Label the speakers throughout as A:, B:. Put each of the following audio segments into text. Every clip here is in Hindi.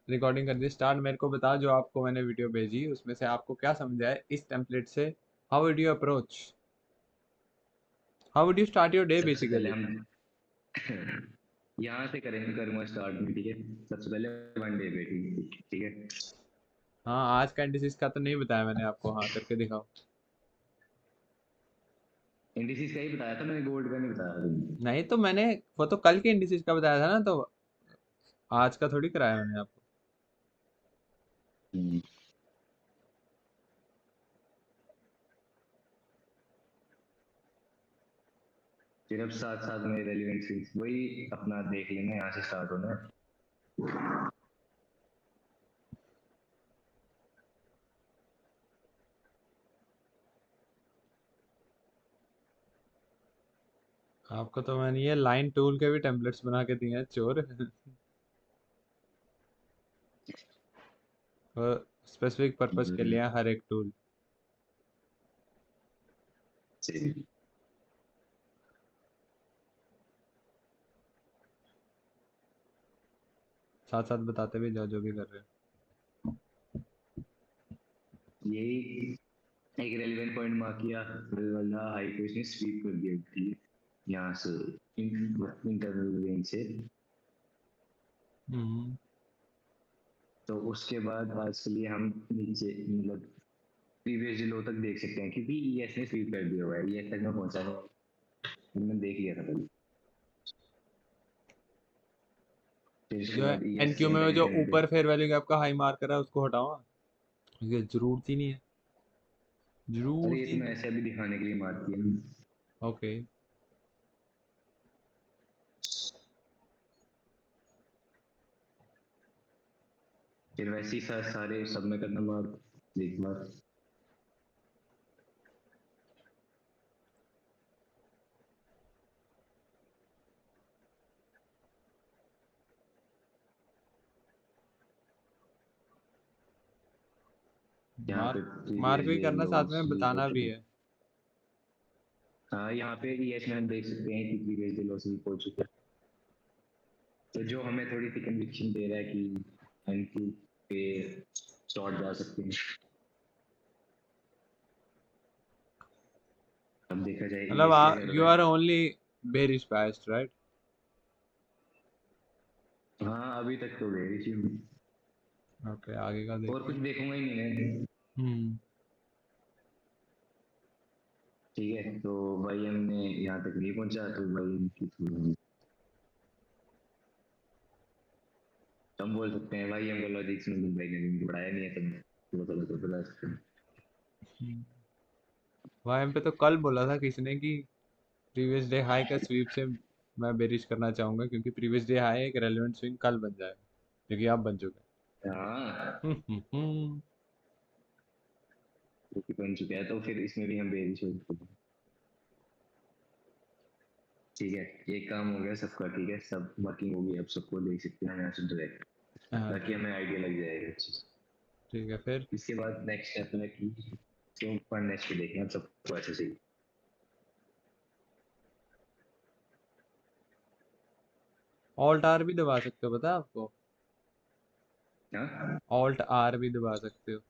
A: रिकॉर्डिंग कर दी स्टार्ट। मेरे को बता, जो आपको मैंने वीडियो भेजी उसमें से आपको क्या समझ आया इस टेम्पलेट से? How would you approach, how would you start your day
B: सबसे पहले
A: बेसिकली?
B: हम यहाँ से करूँगा स्टार्ट में, ठीक है। सबसे पहले वन डे पे, ठीक है।
A: हाँ, आज का इंडिसिस का तो नहीं बताया मैंने आपको, हाँ करके दिखाओ।
B: इंडिसेस का ही बताया था मैंने, गोल्ड का नहीं बताया था तुमको।
A: नहीं तो मैंने वो तो कल के इंडिसिस का बताया था ना, तो आज का थोड़ी कराया मैंने आपको।
B: हम्म, फिर अब साथ साथ में रेलिवेंट वही अपना देख लेंगे, यहाँ से स्टार्ट होना है।
A: आपको तो मैंने ये लाइन टूल के भी टेम्पलेट्स बना के दिए हैं, चोर। स्पेसिफिक पर्पस के लिए हर एक टूल।
B: सही।
A: साथ साथ बताते भी जाओ जो भी कर रहे हो।
B: यही एक रेलिवेंट पॉइंट मार्क किया, वाला हाई कोर्ट ने स्वीप कर दिया, ठीक है, यहाँ से इंटरनल रेंज से।
A: हम्म।
B: तो उसके बाद आज के लिए हम नीचे मतलब प्रीवियस लो तक देख सकते हैं, क्योंकि ईएस ने स्वीप कर दिया हुआ है, ईएस तक में पहुंचा है, हमने देख लिया था पहले। फिर
A: ये
B: इसके
A: जो है
B: बाद ईएस
A: एनक्यू
B: से
A: में वो जो
B: इंटेग्रेटेड।
A: ऊपर फेयर वैल्यू गैप का हाई मार्क करा है उसको हटाओ, ये जरूरत ही नहीं है,
B: अरे ये
A: जरूरत
B: तो
A: ही
B: मैं
A: नहीं।
B: ऐसे अभी दिखाने के लिए मार्क किया।
A: ओके।
B: फिर वैसे ही सारे सब में करना मार्क एक बार। यहाँ पे
A: मार्क, मार्क भी
B: प्रीवियस
A: करना साथ
B: लोस
A: में
B: भी हो
A: बताना भी
B: चुके हैं।
A: है।
B: हाँ यहाँ पे ईएस में हम देख सकते हैं कि प्रीवियस लोस भी हो चुके हैं। तो जो हमें थोड़ी सी कन्विक्शन दे रहा है कि एनक्यू पे शॉर्ट जा सकते हैं। अब देखा जाए
A: मतलब
B: ईएस क्या कर
A: यू
B: रहा
A: आर
B: है।
A: Only bearish biased, right?
B: हाँ अभी तक तो गए इसी में।
A: ओके, आगे का
B: और
A: देखते
B: कुछ
A: हैं।
B: देखूंगा ही नहीं मैं।
A: हम्म।
B: ठीक है, तो भाई हमने यहाँ तक नहीं पहुंचा, तो भाई हम बोल सकते हैं भाई हमको लॉजिक्स में तुम भाई ने पढ़ाया नहीं है, तुम तो बता सकते हैं।
A: वाईएम पे तो कल बोला था किसी ने कि प्रीवियस डे हाई का स्वीप से मैं बेरिश करना चाहूंगा, क्योंकि प्रीवियस डे हाई एक रेलेवेंट स्विंग कल बन जाएगा, क्योंकि आप बन चुके
B: हाँ
A: हैं।
B: क्योंकि बन चुका है, तो फिर इसमें भी हम बेरिश हो सकते हैं। ठीक है, एक काम हो गया सबका, ठीक है, सब वर्किंग होगी, अब सबको देख सकते हैं यहाँ से डायरेक्ट,
A: हाँ
B: ताकि हमें आइडिया लग जाएगा अच्छे से।
A: ठीक है फिर।
B: इसके बाद नेक्स्ट स्टेप है कि क्यों पर नेक्स्ट पे देखें अब सबको अच्छे से।
A: ऑल्ट आर भी दबा सकते हो, पता है आपको?
B: हाँ
A: ऑल्ट आर भी दबा सकते हो।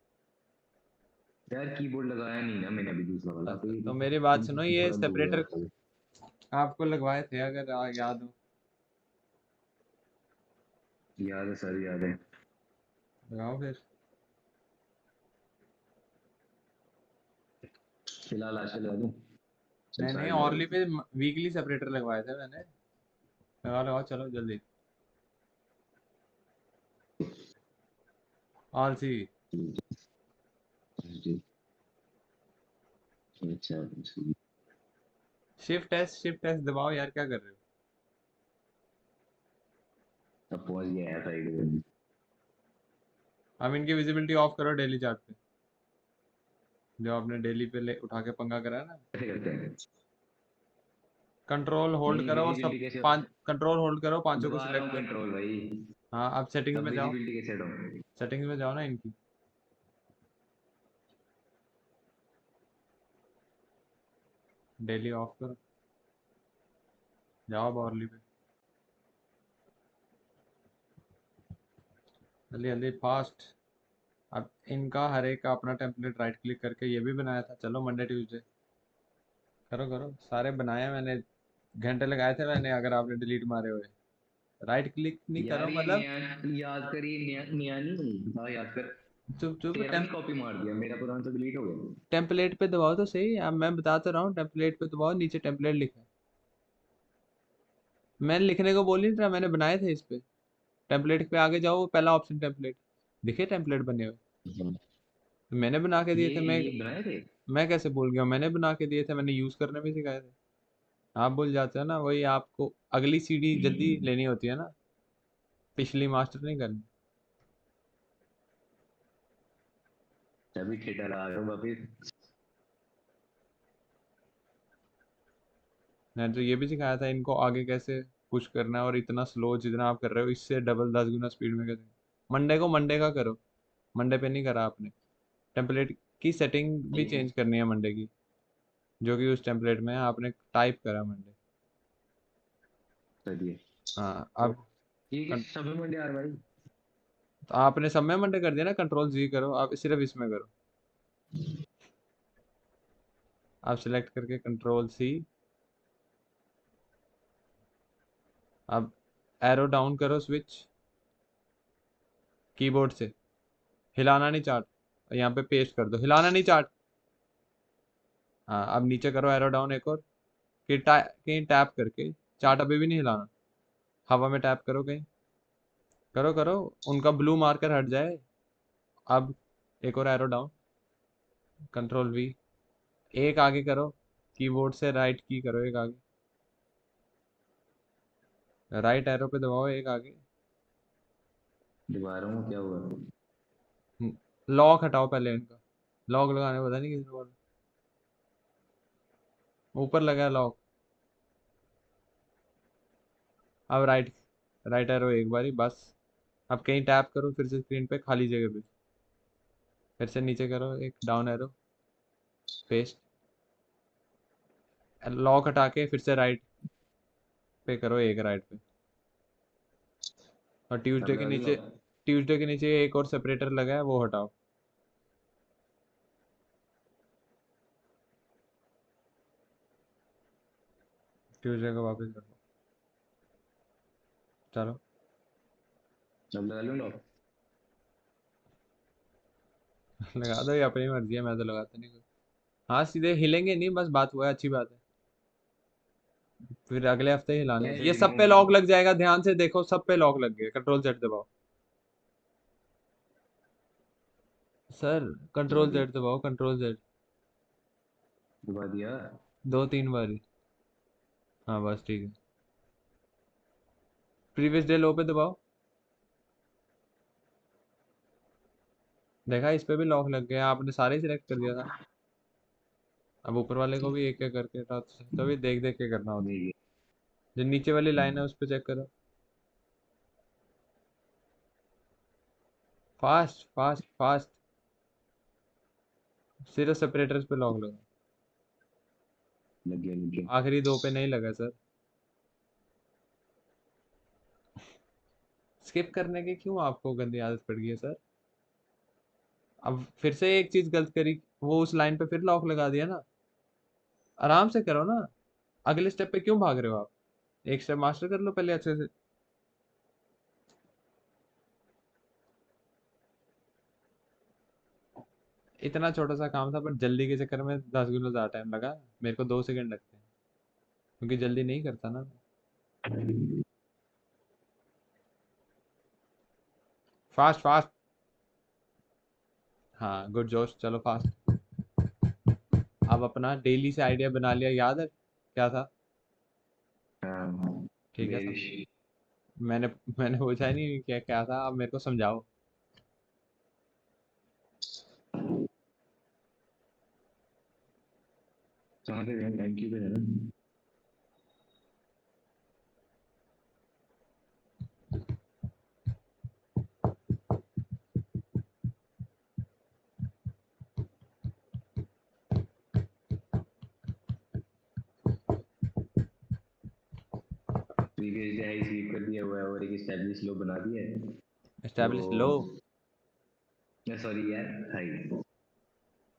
B: यार कीबोर्ड लगाया नहीं ना मैंने अभी दूसरा वाला,
A: अच्छा, तो मेरी बात सुनो,
B: तो
A: ये
B: थोड़ा दूर
A: सेपरेटर
B: है।
A: आपको लगवाए थे अगर याद हो।
B: याद है सर, याद है।
A: लगाओ फिर।
B: फिलहाल आज लगा दूं, चल
A: नहीं नहीं,
B: साइड लगा
A: औरली
B: दूं।
A: पे वीकली सेपरेटर लगवाए थे मैंने। लगाओ लगाओ, चलो जल्दी। आलसी।
B: जी, अच्छा अच्छा।
A: शिफ्ट एस दबाओ यार, क्या कर रहे हो?
B: अब पहुंच गया है साइड में।
A: हम इनकी विजिबिलिटी ऑफ करो डेली चार्ट पे, जो आपने डेली पे ले उठा के पंगा करा है ना।
B: कैसे करते हैं?
A: कंट्रोल होल्ड
B: नहीं
A: करो और सब
B: विजिबिलिटी कैसे?
A: पांच, कंट्रोल होल्ड करो, पांचों को
B: दबा रहा
A: सिलेक्ट
B: हूँ
A: करो।
B: कंट्रोल भाई।
A: हाँ, अब सेटिंग्स
B: अब
A: में जाओ।
B: विजिबिलिटी कैसे हटाऊं?
A: सेटिंग्स में जाओ ना इनकी, डेली ऑफ करो, जाओ बॉर्ली पे। जल्दी जल्दी फास्ट। अब इनका हर एक का अपना टेम्पलेट राइट क्लिक करके ये भी बनाया था। चलो मंडे ट्यूसडे करो करो, सारे बनाए मैंने, घंटे लगाए थे मैंने, अगर आपने डिलीट मारे हुए। राइट क्लिक नहीं
B: यार
A: करो
B: ये
A: मतलब।
B: नया याद कर, ये नया नया नहीं था, याद कर।
A: चुप चुप।
B: तेरा भी कॉपी मार दिया, मेरा पुराना तो डिलीट हो गया।
A: टेम्पलेट पे दबाओ तो सही। अब मैं बता तो रहा हूँ, टेम्पलेट पे दबाओ, नीचे टेम्पलेट लिखा है। मैंने लिखने को बोल नहीं रहा, मैंने बनाए थे इस पे। टेम्पलेट पे आगे जाओ, वो पहला ऑप्शन टेम्पलेट दिखे, टेम्पलेट बने हुए।
B: हम्म।
A: तो मैंने बना के दिए थे। मैं
B: ये बनाए थे।
A: मैं कैसे भूल गया? मैंने बना के दिए थे, मैंने यूज करने भी सिखाए थे। आप भूल जाते हो ना, वही आपको अगली सीडी जल्दी लेनी होती है ना, पिछली मास्टर नहीं करनी।
B: तभी ठेठा लगा रहा हूँ वापिस।
A: मैंने तो ये भी सिखाया था इनको आगे कैसे पुश करना है, और इतना स्लो जितना आप कर रहे हो इससे डबल 10 गुना स्पीड में कैसे। मंडे को मंडे का करो। मंडे पे नहीं करा आपने। टेम्पलेट की सेटिंग भी
B: ठीक है,
A: चेंज करनी है मंडे की, जो कि उस टेम्पलेट में है, आपने टाइप करा मंडे।
B: चलिए।
A: हाँ
B: तो
A: अब
B: ठीक है, सभी मंडे यार भाई।
A: तो आपने सब में मंडे कर दिया ना, कंट्रोल जी करो, आप सिर्फ इसमें करो। आप सिलेक्ट करके कंट्रोल सी। अब एरो डाउन करो स्विच कीबोर्ड से। हिलाना नहीं चार्ट। यहाँ पे पेस्ट कर दो, हिलाना नहीं चार्ट। हाँ अब नीचे करो एरो डाउन एक और। कहीं टैप करके, चार्ट अभी भी नहीं हिलाना। हवा में टैप करो कहीं। करो करो, उनका ब्लू मार्कर हट जाए। अब एक और एरो डाउन, कंट्रोल वी। एक आगे करो, कीबोर्ड से राइट की करो एक आगे। राइट एरो पे दबाओ एक आगे।
B: दोबारा हूँ, क्या हुआ?
A: लॉक हटाओ पहले इनका। लॉक लगाने पता नहीं किसी को। ऊपर लगा है लॉक। अब राइट, राइट एरो एक बारी बस। अब कहीं टैप करो फिर से स्क्रीन पे खाली जगह पे। फिर से नीचे करो एक डाउन एरो, पेस्ट। लॉक हटा के फिर से राइट पे करो एक राइट पे। और
B: अब लगा दूँ लॉक?
A: ट्यूसडे के नीचे एक और सेपरेटर लगा है, वो हटाओ। ट्यूसडे को वापस कर दो। चलो।
B: अब लगा लूँ लॉक?
A: लगा दो, ये अपनी मर्जी है, मैं तो लगाता नहीं कुछ। हाँ सीधे हिलेंगे नहीं, बस बात हुआ है, अच्छी बात है। फिर अगले हफ्ते हिलाने हैं।
B: कैसे
A: ये सब पे
B: दिखाऊं?
A: लॉक लग जाएगा, ध्यान से देखो, सब पे लॉक लग गए। कंट्रोल जेड दबाओ सर।
B: दबा
A: कंट्रोल
B: दिया,
A: जेड दबाओ, कंट्रोल जेड।
B: दबा दिया।
A: 2-3 बारी। हाँ बस ठीक है। प्रीवियस डे लो पे दबाओ। देखा, इस पे भी लॉक लग गया, आपने सारे सिलेक्ट कर दिया था। अब ऊपर वाले को भी एक एक करके हटा, तभी देख देख के करना होता है।
B: ये
A: जो नीचे वाली लाइन है उस पर चेक करो। Fast fast fast. सिर्फ सेपरेटर्स पे लॉक लगा।
B: लग गया, लग गया।
A: आखिरी दो पे नहीं लगा सर। स्किप करने की क्यों आपको गंदी आदत पड़ गई है सर? अब फिर से एक चीज गलत करी, वो उस लाइन पे फिर लॉक लगा दिया ना। आराम से करो ना। अगले स्टेप पे क्यों भाग रहे हो आप? एक स्टेप मास्टर कर लो पहले अच्छे से। इतना छोटा सा काम था, पर जल्दी के चक्कर में 10 गुना ज्यादा टाइम लगा। मेरे को 2 सेकंड लगते हैं, क्योंकि जल्दी नहीं करता ना। Fast fast. हाँ गुड जोश, चलो फास्ट। अब अपना डेली से आइडिया बना लिया, याद है क्या था?
B: हाँ,
A: ठीक है सब।
B: बेरिश।
A: मैंने मैंने पूछा ही नहीं क्या क्या था, अब मेरे को समझाओ।
B: कहाँ पे गए? थैंक यू पे है ना? प्रीवियस डे हाई स्वीप कर दिया हुआ है और एक स्टैब्लिश लो बना दिया है।
A: एस्टैब्लिश लो।
B: तो सॉरी यार, हाई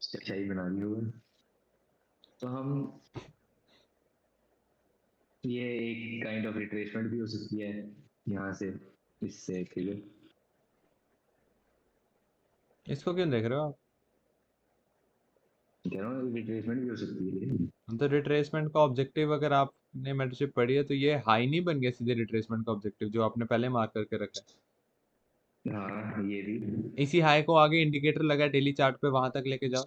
B: स्ट्रक्चर बना दी होगा। तो हम ये एक काइंड ऑफ रिट्रेसमेंट भी हो सकती है यहाँ से, इससे ठीक है।
A: इसको क्यों देख रहे हो आप?
B: कह रहा हूँ रिट्रेसमेंट भी हो सकती है।
A: तो रिट्रेसमेंट का ऑब्जेक्टिव अगर आपने मेंटरशिप पढ़ी है तो ये हाई नहीं बन गया सीधे रिट्रेसमेंट का ऑब्जेक्टिव जो आपने पहले मार्क करके रखा है।
B: हाँ ये भी।
A: इसी हाई को आगे इंडिकेटर लगा है डेली चार्ट पे, वहां तक लेके जाओ।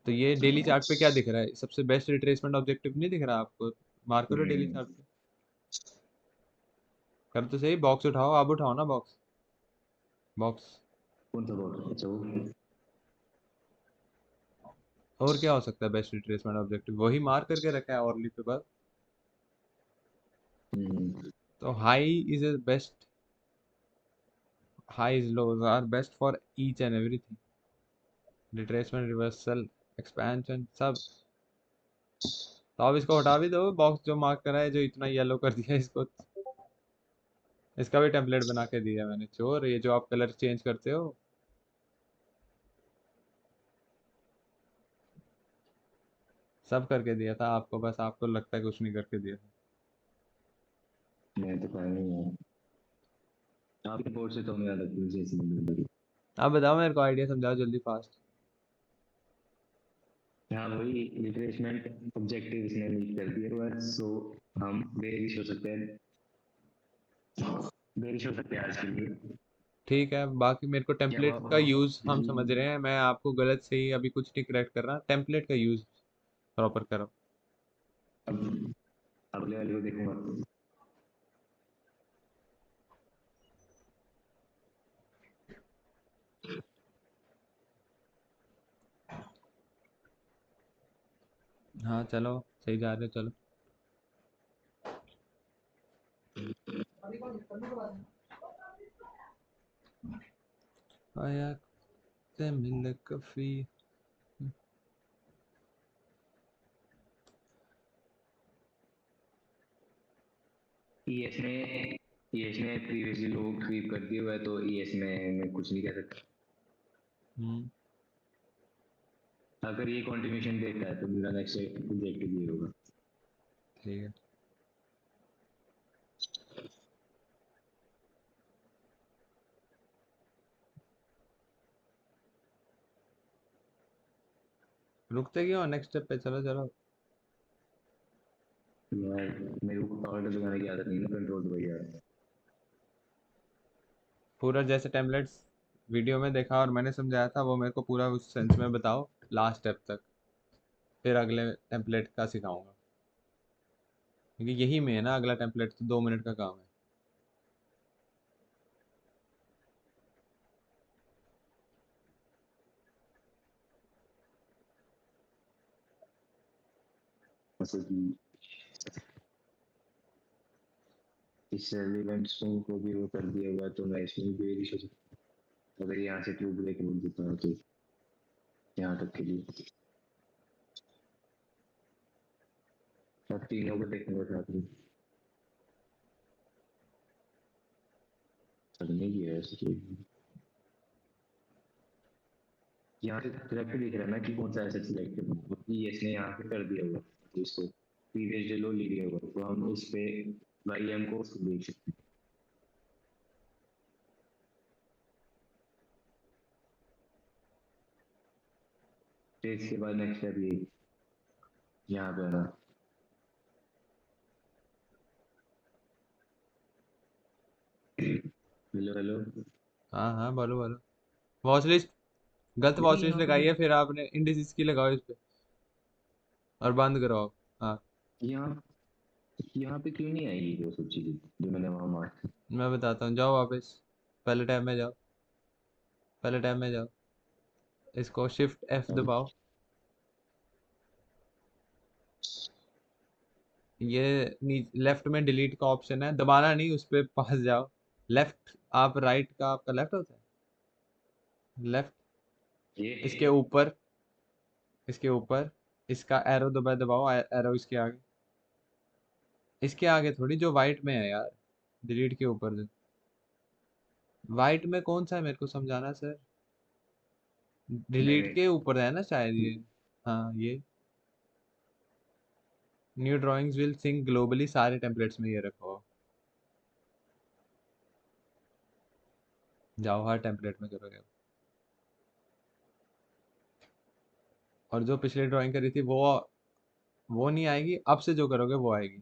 A: तो ये डेली चार्ट पे क्या दिख रहा है? सबसे बेस्ट रिट्रेसमेंट ऑब्जेक्टिव नहीं दिख रहा आपको? मार्क करो डेली चार्ट पे। कर तो सही, बॉक्स उठाओ, आप उठाओ ना बॉक्स। बॉक्स।
B: कौन सा बहुत अच्छा वो।
A: और क्या हो सकता है बेस्ट रिट्रेसमेंट ऑब्जेक्टिव? वही मार्क करके रखा है औरली पे बस।
B: हम्म,
A: तो high is a best, highs lows are best for each and everything, retracement, reversal, expansion सब। तो अब इसको हटा भी दो बॉक्स जो मार्क करा है, जो इतना येलो कर दिया है इसको। इसका भी टेम्पलेट बना के दिया मैंने चोर, ये जो आप कलर चेंज करते हो। सब करके दिया था आपको, बस आपको लगता है कुछ नहीं करके दिया था।
B: मैं तो पढ़ा नहीं है आपके बोर्ड से, तो मैं याद रखती हूँ जैसे नहीं।
A: आप बताओ मेरे को, आइडिया समझाओ जल्दी फास्ट।
B: हाँ वही रिट्रेसमेंट ऑब्जेक्टिव इसने मीट कर दिया हुआ है, सो हम बेरिश हो सकते हैं, बेरिश हो सकते हैं आज के लिए।
A: ठीक है, बाकी मेरे को
B: क्या
A: टेम्पलेट का
B: वो
A: यूज हम समझ रहे हैं, मैं आपको गलत सही अभी कुछ नहीं करेक्ट कर रहा, टेम्पलेट का यूज प्रॉपर करो।
B: अब अगले वाले को देखूंगा।
A: हाँ चलो, सही जा रहे हो, चलो। आया से मिल कफी।
B: ईएस ने ईएस ने प्रीवियसली लोग स्वीप कर दिए हुआ है, तो ईएस में मैं कुछ नहीं कह सकता।
A: हम्म।
B: अगर ये कंटिन्यूएशन देता है तो मेरा नेक्स्ट ऑब्जेक्टिव ये होगा।
A: ठीक है। रुकते क्यों? नेक्स्ट स्टेप पे चलो चलो।
B: यार मेरे को पावर लगाने की आदत नहीं है, कंट्रोल तो भैया।
A: पूरा जैसे टेम्पलेट्स वीडियो में देखा और मैंने समझाया था वो मेरे को पूरा उस सेंस में बताओ लास्ट स्टेप तक, फिर अगले टेम्पलेट का सिखाऊंगा। क्योंकि यही में है ना, अगला टेम्पलेट तो 2 मिनट का काम है।
B: मतलब कि इस इवेंट्स को भी वो कर दिया हुआ है, तो मैं इसमें भी बेरिश हो सकता हूँ। अगर यहाँ से ट्यूब ब्रेक रोक देता हूँ तो यहाँ तक के लिए अब तीनों को देखने का साथ में करने की है ऐसे कोई। यहाँ से सिलेक्ट दिख रहा है ना कि कौन सा एसेट सिलेक्ट करना है, क्योंकि इसने यहाँ पे कर दिया हुआ है, तो इसको प्रीवियस जो लो ले लिया हुआ है, तो हम उस पे वाईएम को देख सकते हैं। फिर इसके बाद नेक्स्ट स्टेप ये यहाँ पे आना। Hello hello.
A: हाँ हाँ, बोलो बोलो। वॉच लिस्ट, गलत
B: लेकिन
A: वॉच लिस्ट
B: यहाँ पे
A: लगाई है, फिर आपने इंडिसेस की लगाओ इस पे और बंद करो आप। हाँ।
B: यहाँ यहाँ पे क्यों नहीं आएगी वो सब चीजें जो मैंने वहां मार्क।
A: मैं बताता हूँ, जाओ वापस, पहले टैब में जाओ, पहले टैब में जाओ, इसको शिफ्ट एफ दबाओ। ये लेफ्ट में डिलीट का ऑप्शन है, दबाना नहीं, उस पे पास जाओ। लेफ्ट, आप राइट का आपका लेफ्ट होता है, लेफ्ट।
B: ये
A: इसके ऊपर, इसके ऊपर इसका एरो दबाओ, एरो इसके आगे, इसके आगे थोड़ी, जो वाइट में है यार। डिलीट के ऊपर से वाइट में कौन सा है मेरे को समझाना सर। डिलीट के ऊपर है ना शायद ये। हाँ ये new drawings will sync globally, सारे टेम्पलेट्स में ये रखा हो। जाओ हर टेम्पलेट में करोगे। और जो पिछले ड्राइंग करी थी वो नहीं आएगी, अब से जो करोगे वो आएगी।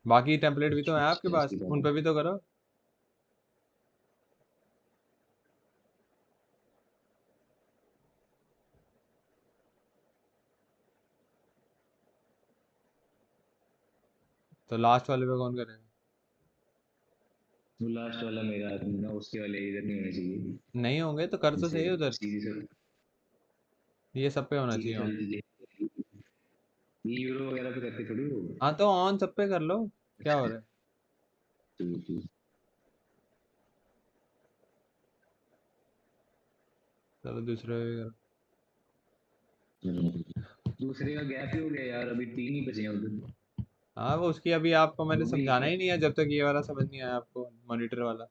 A: बाकी टेम्पलेट भी तो है आपके
B: अच्छा,
A: पास,
B: इसकी
A: उन
B: बात
A: पे भी तो करो। तो लास्ट वाले पे कौन करेगा?
B: वो लास्ट वाला मेरा आदमी ना, उसके वाले इधर नहीं होने चाहिए।
A: नहीं होंगे तो कर तो
B: जैसे
A: सही उधर।
B: सीधी सब
A: ये सब पे होना
B: सीधी
A: चाहिए on।
B: सारी चीजें, ये यूरो वगैरह पे करके थोड़ी हो।
A: हाँ तो ऑन सब पे कर लो, क्या हो रहा है।
B: ठीक
A: चलो दूसरे पे करो।
B: है। दूसरे का गैप ही हो गया यार, अभी 3 ही बचे हैं उधर।
A: हाँ वो उसकी अभी आपको मैंने
B: वो भी
A: समझाना ही नहीं है जब तक ये वाला समझ नहीं आया आपको, मॉनिटर वाला।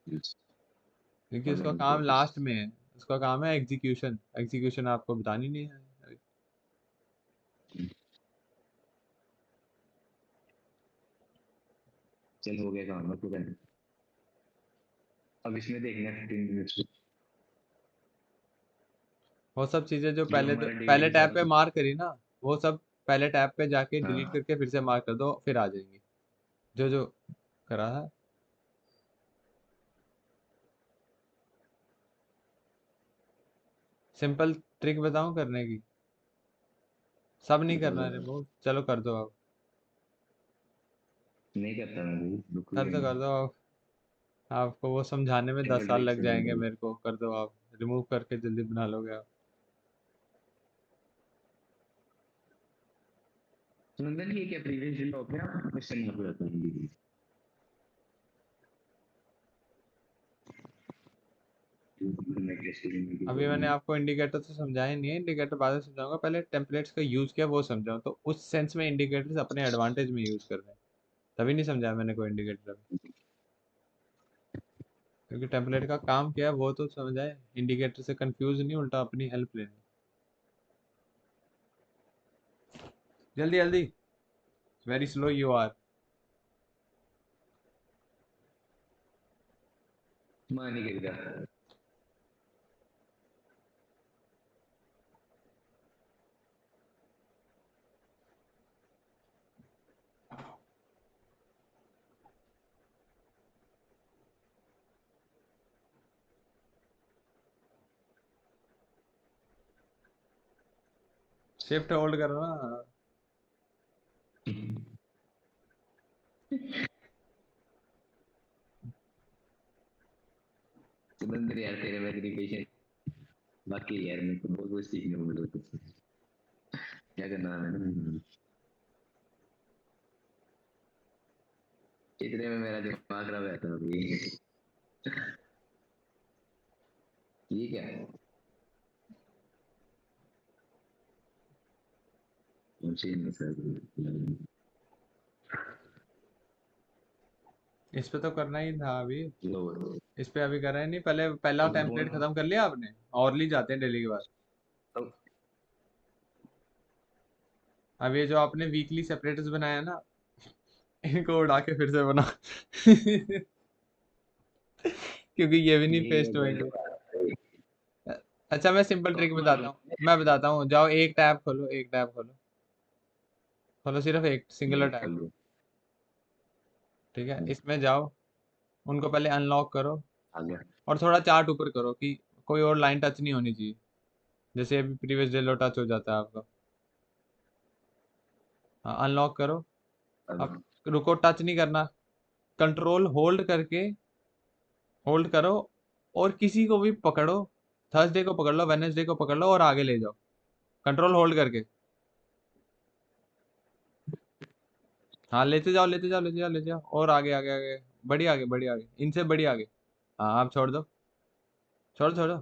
A: क्योंकि उसका काम लास्ट में है। उसका काम है एग्जीक्यूशन, एग्जीक्यूशन आपको बतानी नहीं है अभी।
B: चल हो गया काम पूरा। अब इसमें देखना 15 मिनट्स में
A: वो सब चीजें जो
B: जो
A: पहले
B: हमारा डेली
A: पहले
B: का
A: टैब
B: सारा
A: पे
B: कुछ।
A: मार्क करी ना, वो सब पहले टैब पे जाके डिलीट
B: हाँ
A: करके फिर से मार्क कर दो, फिर आ जाएंगी जो जो करा है। सिंपल ट्रिक बताऊं करने की? सब नहीं
B: बता
A: करना
B: दो।
A: रिमूव, चलो कर दो आप।
B: नहीं करता मैं भी, रुको
A: कर
B: ही
A: दो कर
B: नहीं।
A: दो आप। आपको वो समझाने में दस
B: सिंपल
A: साल
B: ट्रिक
A: लग
B: सिंपल
A: जाएंगे,
B: ट्रिक।
A: मेरे को कर दो आप। रिमूव करके जल्दी बना लोगे आप।
B: सुनंदन ये क्या प्रीवियस डे लॉक है, क्वेश्चन यहाँ पे आता है।
A: अभी मैंने आपको इंडिकेटर तो समझाया नहीं है, इंडिकेटर बाद में समझाऊंगा, पहले टेम्पलेट्स का यूज क्या वो समझाऊं, तो उस सेंस में इंडिकेटर्स अपने एडवांटेज में यूज कर रहे हैं। तभी नहीं समझाया मैंने कोई इंडिकेटर अभी। क्योंकि टेम्पलेट का काम क्या है वो तो समझाए, इंडिकेटर से कंफ्यूज नहीं, उल्टा अपनी हेल्प लेनी। जल्दी जल्दी, वेरी स्लो यू आर।
B: मान नहीं गिरता।
A: शिफ्ट होल्ड करो ना।
B: सुनंदन यार तेरे में इतनी पेशेंस, बाकी यार मेरे को बहुत कुछ सीखने को मिला तुझसे। क्या करना है ना, इतने में मेरा दिमाग खराब रहता है अभी। ये क्या है, मुझे नहीं सर।
A: इस पे तो करना ही था अभी।
B: लो
A: इस पे अभी करा ही नहीं, पहले पहला
B: अब
A: टेम्पलेट
B: कौन।
A: खत्म कर लिया आपने। और ली जाते हैं डेली के बाद।
B: अब
A: अब ये जो आपने वीकली सेपरेटर्स बनाया ना, इनको उड़ा के फिर से बना। क्योंकि ये भी नहीं
B: ये
A: पेस्ट
B: गलत
A: होंगे।
B: बात है।
A: अच्छा मैं सिंपल ट्रिक
B: कॉपी मार
A: बताता
B: लो।
A: हूँ। मैं बताता हूँ, जाओ एक टैब खोलो, एक टैब खोलो। खोलो सिर्फ एक सिंगुलर टैब।
B: कर लो।
A: ठीक है, इसमें जाओ, उनको पहले अनलॉक करो।
B: आ गया।
A: और थोड़ा चार्ट ऊपर करो कि कोई और लाइन टच नहीं होनी चाहिए। जैसे अभी प्रीवियस डेलो टच हो जाता है आपका। हाँ अनलॉक करो। अब
B: अब
A: रुको, टच नहीं करना। कंट्रोल होल्ड करके, होल्ड करो, और किसी को भी पकड़ो। थर्सडे को पकड़ लो, वेनेसडे को पकड़ लो और आगे ले जाओ, कंट्रोल होल्ड करके। हाँ लेते जाओ लेते जाओ लेते जाओ लेते जाओ, और आगे आगे आगे, बड़ी आगे बड़ी आगे, इनसे बड़ी आगे। हाँ आप छोड़ दो, छोड़ो छोड़ो।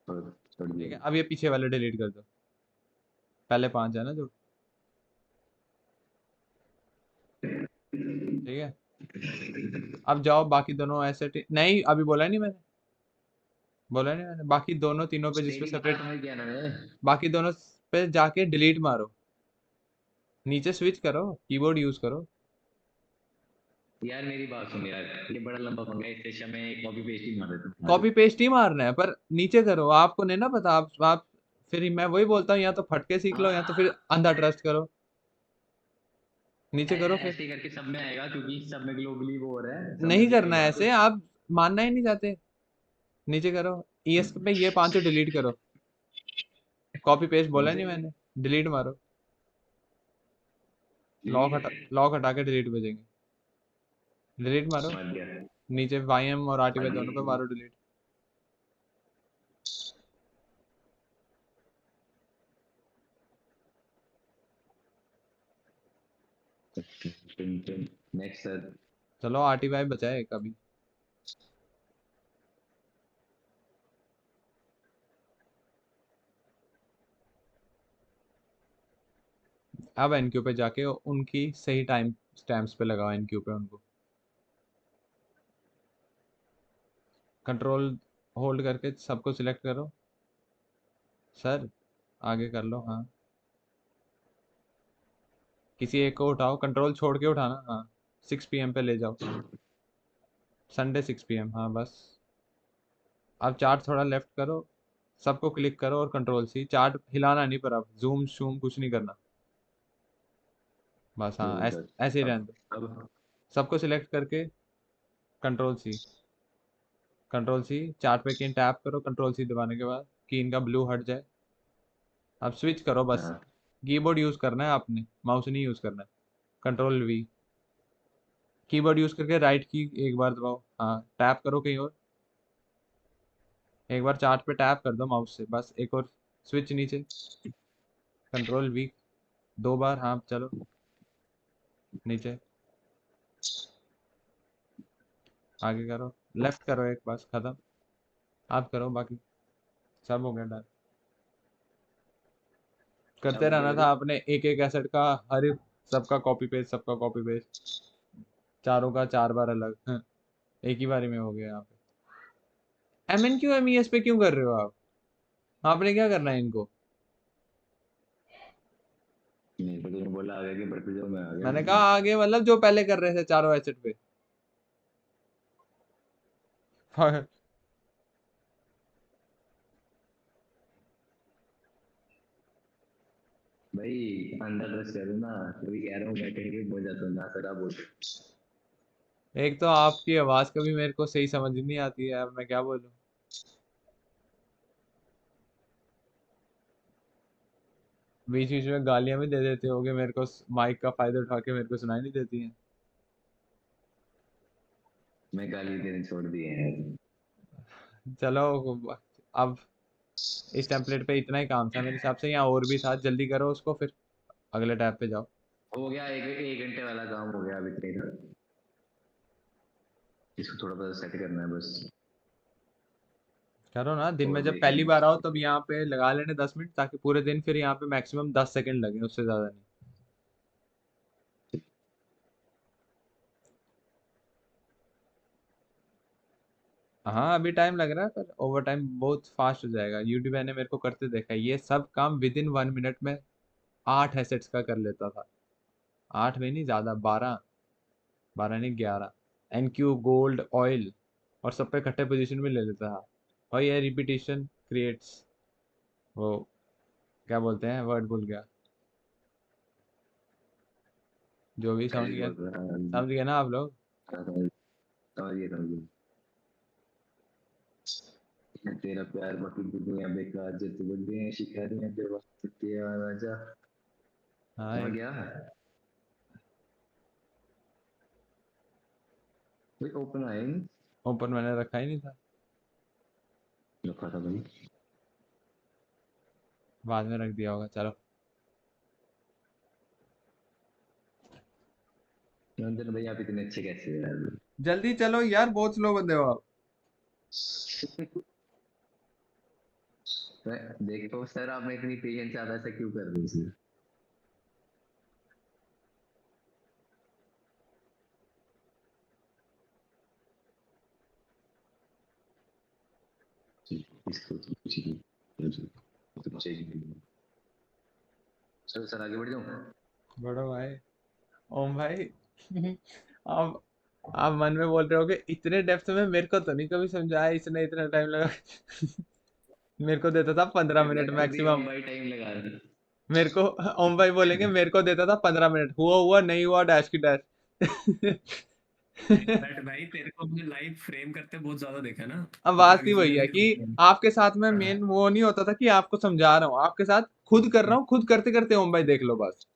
B: छोड़ छोड़
A: ठीक
B: दिया।
A: है, अब ये पीछे वाले डिलीट कर दो। पहले 5 है ना जो, ठीक है। अब जाओ बाकी दोनों एसेट, नहीं अभी बोला नहीं मैंने, बोला नहीं मैंने, बाकी दोनों तीनों पे जिसपे
B: तेरी बात
A: सेपरेट,
B: समझ गया ना मैं।
A: बाकी दोनों पे जाके डिलीट मारो, नीचे स्विच करो, कीबोर्ड यूज करो।
B: यार मेरी बात सुन यार, ये बड़ा लंबा पंगा है, इससे अच्छा मैं कॉपी पेस्ट ही मार देता हूँ।
A: कॉपी पेस्ट ही मारना है, पर नीचे करो, आपको नहीं ना पता, आप फिर मैं वही बोलता हूँ, या तो फटके सीख लो या तो फिर
B: हाँ,
A: अंधा ट्रस्ट करो। नीचे करो फिर।
B: ऐसे करके सब में आएगा क्योंकि सब में ग्लोबली वो हो रहा है, समझ
A: नहीं
B: गया मेरी
A: करना है
B: बात।
A: ऐसे, आप मानना ही नहीं चाहते। नीचे करो, ईएस पे ये पांचों डिलीट करो, कॉपी पेस्ट बोला नहीं मैंने, डिलीट मारो, लॉक हटा के डिलीट भेजेंगे, डिलीट मारो।
B: समझ गया।
A: नीचे वाईएम और आरटीवाई
B: आगे।
A: दोनों पे मारो डिलीट।
B: Next sir.
A: चलो आरटीवाई बचाए कभी। अब एनक्यू पे जाके उनकी सही टाइम स्टैम्प्स पे लगाओ, एनक्यू पे उनको कंट्रोल होल्ड करके सबको सिलेक्ट करो। सर आगे कर लो, हाँ। किसी एक को उठाओ, कंट्रोल छोड़ के उठाना, हाँ। 6 PM पे ले जाओ, संडे 6 PM, हाँ बस। अब चार्ट थोड़ा लेफ्ट करो, सबको क्लिक करो और कंट्रोल सी, चार्ट हिलाना नहीं, पर अब जूम शूम कुछ नहीं करना, बस हाँ
B: ठीक है सर।
A: ऐसे ही रहने
B: अब
A: दो।
B: अब
A: सबको सिलेक्ट करके control C, control C, chart पे किन टैप करो, कंट्रोल सी दबाने के बाद कि इनका ब्लू हट जाए। अब स्विच करो बस,
B: हाँ,
A: कीबोर्ड यूज करना है आपने, माउस नहीं यूज करना है। कंट्रोल वी, कीबोर्ड यूज करके राइट की एक बार दबाओ, हाँ टैप करो कहीं और, एक बार चार्ट पे टैप कर दो माउस से, बस एक और स्विच नीचे, कंट्रोल वी 2 बार, हाँ चलो नीचे, आगे करो, लेफ्ट करो एक, बस खत्म। आप करो बाकी, सब हो गया डन।
B: अब
A: करते
B: हो गया
A: रहना था
B: अभी।
A: आपने, एक एक एसेट का, हर एक, सबका कॉपी पेस्ट, सबका कॉपी पेस्ट, चारों का 4 बार अलग, हाँ, एक ही बारी में हो गया यहाँ पे। MNQ MES पे क्यों कर रहे हो आप? आपने क्या करना है इनको?
B: नहीं तो तुमने बोला आ गया कि बढ़ते जाओ, मैं आ गया
A: मैंने
B: फिर।
A: कहा आगे, मतलब जो पहले कर रहे थे चारों एसेट पे।
B: भाई अंदर ड्रेस करो ना, तभी कह रहा हूँ, मैं कहीं भी बोल जाता हूँ ना सर, आप बोल।
A: एक तो आपकी आवाज कभी मेरे को सही समझ नहीं आती है, अब मैं क्या बोलूं। बीच बीच में गालियां भी दे देते होगे मेरे को, माइक का फायदा उठा के, मेरे को सुनाई नहीं देती हैं।
B: मैं गाली देने छोड़ दिए हैं।
A: चलो, अब इस टेम्पलेट पे इतना ही काम था मेरे हिसाब से, यहाँ और भी था, जल्दी करो उसको, फिर अगले टैब पे जाओ।
B: हो गया, एक घंटे वाला काम हो गया अभी इतने का। इसको थोड़ा सा सेट करना है बस।
A: करो ना, दिन में
B: और
A: जब पहली
B: देखेंगे।
A: बार आओ तब यहाँ पे लगा लेने 10 मिनट, ताकि पूरे दिन फिर यहाँ पे मैक्सिमम 10 सेकंड लगे, उससे ज्यादा नहीं। हाँ अभी टाइम लग रहा है, पर ओवर टाइम बहुत फास्ट हो जाएगा। यूट्यूब ने मेरे को करते देखा है, ये सब काम विद इन 1 मिनट में 8 एसेट्स का कर लेता था। 8 में नहीं, ज्यादा, 12, 12 नहीं 11, NQ गोल्ड ऑयल, और सब पे इकट्ठे पोजीशन में ले लेता था। और ये रिपीटिशन क्रिएट्स, वो क्या बोलते हैं, वर्ड भूल गया, जो भी समझ
B: ऐसे
A: गया,
B: बोल रहा है।
A: समझ गए ना आप लोग।
B: हाँ, समझ गया समझ गया। तेरा प्यार बाकी दुनिया बेकार, जब तू बन गए शिकारियां जब वक्त के राजा।
A: हाँ
B: समझ गया। भाई ओपन आए नहीं।
A: ओपन मैंने रखा ही नहीं था,
B: रखा था भाई।
A: बाद में रख दिया होगा, चलो।
B: नंदन भाई आप इतने अच्छे कैसे हो यार।
A: जल्दी चलो यार, बहुत स्लो बंदे हो आप।
B: देखो सर, आपने इतनी पेशेंस ज्यादा ऐसा क्यों कर रहे हो? इसको तो कुछ ही नहीं, तो कुछ ही नहीं। चलो सर, आगे बढ़ जाऊं।
A: बड़ो भाई, ओम भाई। आप आप मन में बोल रहे हो कि इतने डेप्थ में मेरे को तो नहीं कभी समझाया इसने इतना टाइम लगा। मेरे को देता था 15 मिनट
B: मैं खुद ही
A: मैक्सिमम।
B: ओम भाई टाइम लगा रहा हूँ।
A: मेरे को ओम भाई बोलेंगे मेरे को देता था 15 मिनट, हुआ हुआ नहीं हुआ डैश की डैश।
C: बट भाई तेरे को अपने लाइफ फ्रेम करते बहुत ज्यादा देखा ना,
A: अब
C: इतना
A: बात ही
C: किसी ने
A: वही है
C: नहीं
A: कि
C: देखा।
A: आपके साथ में
C: हाँ।
A: मेन वो नहीं होता था कि आपको समझा रहा हूँ, आपके साथ खुद कर रहा हूँ, खुद करते करते ओम भाई देख लो बस,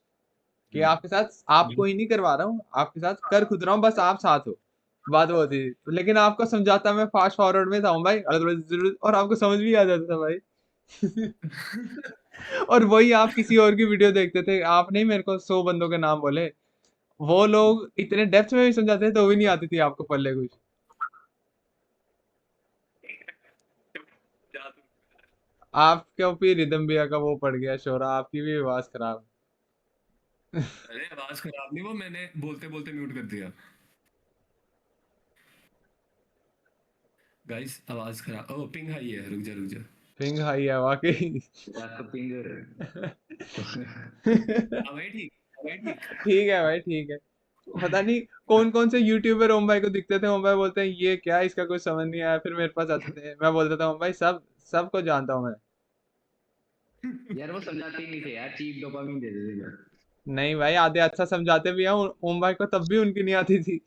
A: कि आपके साथ आपको ही नहीं करवा रहा हूँ, आपके साथ कर खुद रहा हूँ, बस आप साथ हो। बात वो थी, लेकिन आपको समझाता मैं फास्ट फॉरवर्ड में था ओम भाई, और आपको समझ भी आ जाता था भाई। और वही आप किसी और की वीडियो देखते थे, आप नहीं मेरे को 100 बंदों के नाम बोले, वो लोग इतने डेप्थ में भी समझाते थे तो भी नहीं आती थी आपको पल्ले कुछ।
C: जा तू।
A: आपके ऊपर रिदम भैया का वो पड़ गया शोरा, आपकी भी आवाज खराब।
C: अरे आवाज खराब नहीं, वो मैंने बोलते बोलते म्यूट कर दिया। गाइस आवाज खराब, ओ पिंग हाई है, रुक जा रुक जा।
A: पिंग हाई है वाकई।
B: आपका पिंगर।
C: अब भाई ठीक, अब भाई ठीक।
A: ठीक है भाई, ठीक है। पता नहीं कौन कौन से यूट्यूबर ओम भाई को दिखते थे, ओम भाई बोलते हैं ये क्या, इसका कुछ समझ नहीं आया, फिर मेरे पास आते थे, मैं बोलता था ओम भाई सब सबको जानता हूँ मैं।
B: यार वो समझाते ही नहीं थे यार, चीप डोपामिन दे देते थे।
A: नहीं भाई, आधे अच्छा समझाते भी हैं, ओम भाई को तब भी उनकी नहीं आती थी।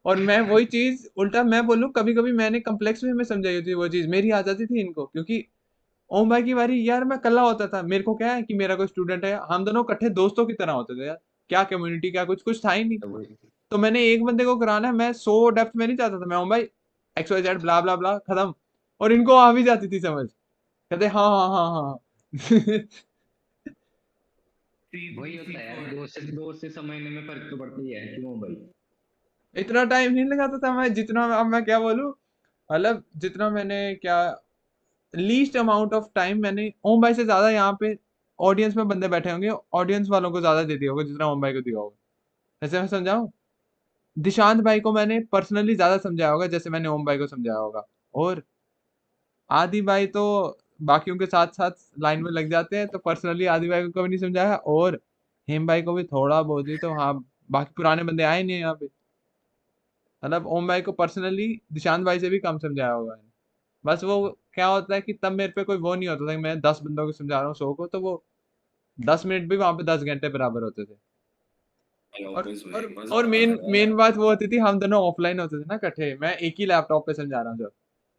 A: और मैं वही चीज उल्टा मैं बोलूं, कभी कभी मैंने कम्प्लेक्स वे में समझाई होती वो चीज, मेरी आ जाती थी इनको, क्योंकि ओम भाई की बारी यार मैं कल्ला होता था, मेरे को क्या है कि मेरा कोई स्टूडेंट है, हम दोनों इकट्ठे दोस्तों की तरह होते थे यार, क्या कम्युनिटी क्या कुछ कुछ था ही नहीं।
B: तो वो
A: तो मैंने एक बंदे को कराना है, मैं 100 डेप्थ में नहीं चाहता था, मैं ओम भाई एक्स वाई जेड ब्ला ब्ला ब्ला खत्म। और इनको आ भी जाती थी समझ, कहते हाँ हाँ हाँ हाँ हाँ।
B: वही होता है यार,
C: C3 C4।
B: दोस्त से समझने में फर्क तो पड़ता ही है, क्यों भाई?
A: इतना टाइम नहीं लगाता था मैं जितना, अब मैं क्या बोलूं, मतलब जितना मैंने क्या, लीस्ट अमाउंट ऑफ टाइम मैंने ओम भाई से ज्यादा यहाँ पे ऑडियंस में बंदे बैठे होंगे, ऑडियंस वालों को ज्यादा दे दिया होगा जितना ओम भाई को दिया होगा। ऐसे मैं समझाऊं, दिशांत भाई को मैंने पर्सनली ज्यादा समझाया होगा जैसे मैंने ओम भाई को समझाया होगा। और आदि भाई तो बाकियों के साथ साथ लाइन में लग जाते हैं, तो पर्सनली आदि भाई को कभी नहीं समझाया, और हेम भाई को भी थोड़ा बहुत ही, तो हाँ बाकी पुराने बंदे आए नहीं है यहाँ पे, मतलब ओम भाई को पर्सनली दिशांत भाई से भी कम समझाया होगा मैंने। बस वो क्या होता है कि तब मेरे पे कोई वो नहीं होता था कि मैं 10 बंदों को समझा रहा हूँ 100 को, तो वो 10 मिनट भी वहां पे 10 घंटे बराबर होते थे। और
C: ऑब्वियस भाई
A: और
C: मजा
A: और
C: आता
A: मेन
C: था
A: मेन
C: यार।
A: बात वो होती थी, हम दोनों ऑफलाइन होते थे ना इकट्ठे, मैं एक ही लैपटॉप पे समझा रहा हूँ जब,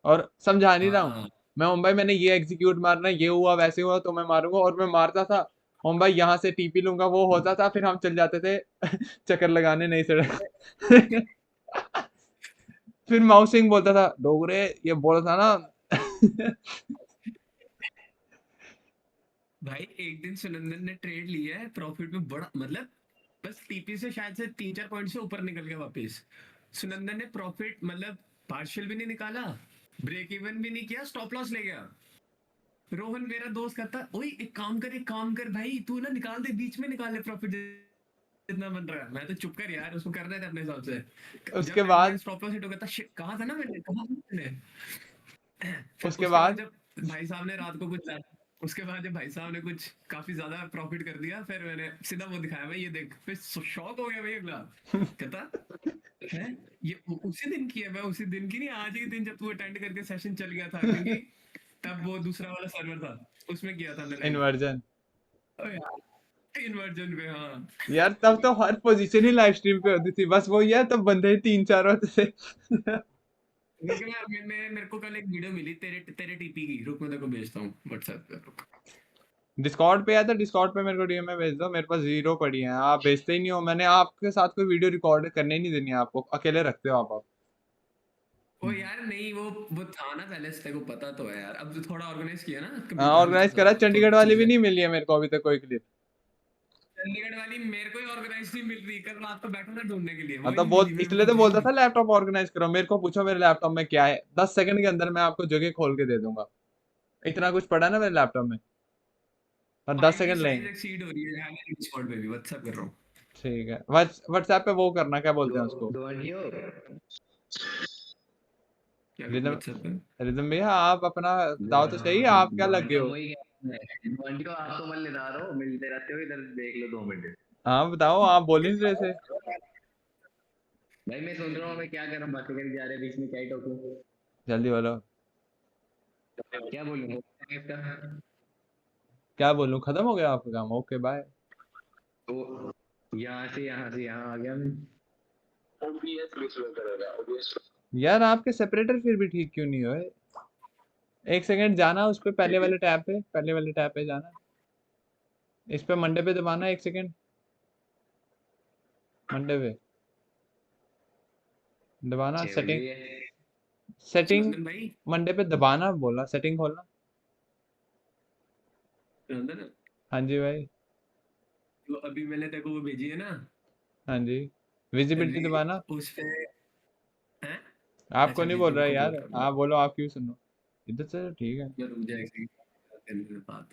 A: और समझा नहीं रहा हूँ
C: हाँ।
A: मैं, ओम भाई मैंने ये एग्जीक्यूट मारना है, ये हुआ वैसे हुआ तो मैं मारूंगा, और मैं मारता था। ओम भाई यहाँ से टीपी लूंगा, वो होता था, फिर हम चल जाते थे चक्कर लगाने नई सड़क। फिर माउस सिंह बोलता था डोगरे, ये बोला था ना।
C: भाई एक दिन सुनंदन ने ट्रेड लिया है प्रॉफिट में, बड़ा मतलब बस टीपी से शायद से 3-4 पॉइंट से ऊपर निकल गया वापस। सुनंदन ने प्रॉफिट मतलब पार्शियल भी नहीं निकाला, ब्रेक इवन भी नहीं किया, स्टॉप लॉस ले गया। रोहन मेरा दोस्त कहता, ओए एक काम कर भाई, तू ना निकाल दे, बीच में निकाल ले प्रॉफिट जितना बन रहा है। मैं तो चुप कर यार, उसको करना था अपने हिसाब से। जब
A: उसके
C: मेरा
A: बाद
C: स्टॉप लॉस हिट हो गया था, शिट कहा था ना मैंने, कहा था मैंने। फिर
A: उसके
C: उसके बाद
A: बाद
C: जब भाई साहब ने रात को कुछ, उसके बाद जब भाई साहब ने कुछ काफी ज्यादा प्रॉफिट कर दिया, फिर मैंने सीधा वो दिखाया, भाई ये देख, फिर शॉक हो गया भाई अगला, कहता है ये उसी दिन की है। मैं उसी दिन की नहीं, आज ही दिन जब तू अटेंड करके सेशन चल गया था, क्योंकि तब वो दूसरा वाला सर्वर था, उसमें किया था मैंने लाइव।
A: इन्वर्जन।
C: इन्वर्जन पे हाँ।
A: यार तब तो हर पोजीशन ही लाइव स्ट्रीम पे होती थी, बस वही है तब बंदे ही 3-4 होते थे।
C: लेकिन मेरे को कल एक वीडियो मिली तेरे तेरे टीपी की, रुक मैं तेरे को भेजता हूँ व्हाट्सएप पे, रुक।
A: डिस्कॉर्ड पे आया था, डिस्कॉर्ड पे मेरे को डीएम में भेज दो, मेरे पास 0 पड़ी है, आप भेजते ही नहीं हो, मैंने आपके साथ कोई वीडियो रिकॉर्ड करने ही नहीं देनी है आपको, अकेले रखते हो आप।
C: ओ यार नहीं, वो था ना पहले से, तेरे को पता तो है यार, अब जो थोड़ा ऑर्गेनाइज किया ना
A: हाँ
C: कंप्यूटर के
A: ऑर्गेनाइज करा,
C: साथ तो
A: चंडीगढ़ वाली भी
C: चीजें।
A: नहीं मिली है मेरे को अभी तक कोई क्लिप।
C: चंडीगढ़ वाली मेरे को ही ऑर्गेनाइज नहीं मिल रही, कल रात को बैठा था ढूंढने के लिए,
A: हाँ
C: वही
A: तो
C: नहीं
A: बोल,
C: मिली, मेरे को
A: इसलिए तो
C: खुद ही
A: बोलता
C: नहीं
A: था
C: मिली।
A: लैपटॉप ऑर्गेनाइज करो, मेरे को पूछो मेरे लैपटॉप में क्या है, 10 सेकंड के अंदर मैं आपको जगह खोल के दे दूंगा। इतना कुछ पड़ा ना मेरे लैपटॉप में, और 10
C: फाइल की
A: सेकंड
C: साइज
A: लेंगे।
C: एक्सीड हो रही है यार मेरे डिस्कॉर्ड पे भी, व्हाट्सएप कर रहा हूँ।
A: ठीक है, व्हाट्सएप पे वो करना, क्या बोलते
B: दो
A: हैं उसको,
B: दो घंटियों
C: क्या करूँ
A: रिदम।
C: व्हाट्सएप पे?
A: रिदम भैया आप अपना बताओ तो सही, आप क्या
B: दो
A: लग गए
B: घंटियों
A: हो।
B: वही क्या है, दो घंटियों आप तो मल्लेदार हो, मिलते रहते हो इधर, देख लो 2 मिनट।
A: हाँ बताओ, आप बोल ही नहीं रहे थे।
B: भाई मैं सुन रहा हूँ, मैं क्या करूँ, बातें करके जा रहे हैं बीच में, क्या ही टोकूं,
A: जल्दी बोलो।
B: क्या बोलूँ इसका।
A: क्या बोलूं, खत्म हो गया आपका काम, ओके बाय।
B: तो यहाँ से यहाँ आ गया मैं।
A: यार आपके सेपरेटर फिर भी ठीक क्यों नहीं हुए। एक सेकंड जाना उस पे, पहले वाले टैब पे, पहले वाले टैब पे जाना, इस पे मंडे पे दबाना, एक सेकंड, मंडे पे दबाना, सेटिंग,
B: चलिए है।
A: सेटिंग,
C: सुनंदन भाई,
A: मंडे पे दबाना, बोला सेटिंग खोलना।
C: सुनंदन,
A: हाँ जी भाई।
C: तो अभी मैंने तेरे को वो भेजी है ना
A: हाँ जी, विजिबिलिटी
C: लिंक,
A: दबाना।
C: उस पे हैं?
A: आपको
C: अच्छा
A: नहीं बोल रहा है
C: तुमको बोल
A: यार,
C: रहा हूँ,
A: आप बोलो, आप क्यों सुनो, इधर से तो ठीक है।
C: मैं रुक जाए एक सेकंड बात।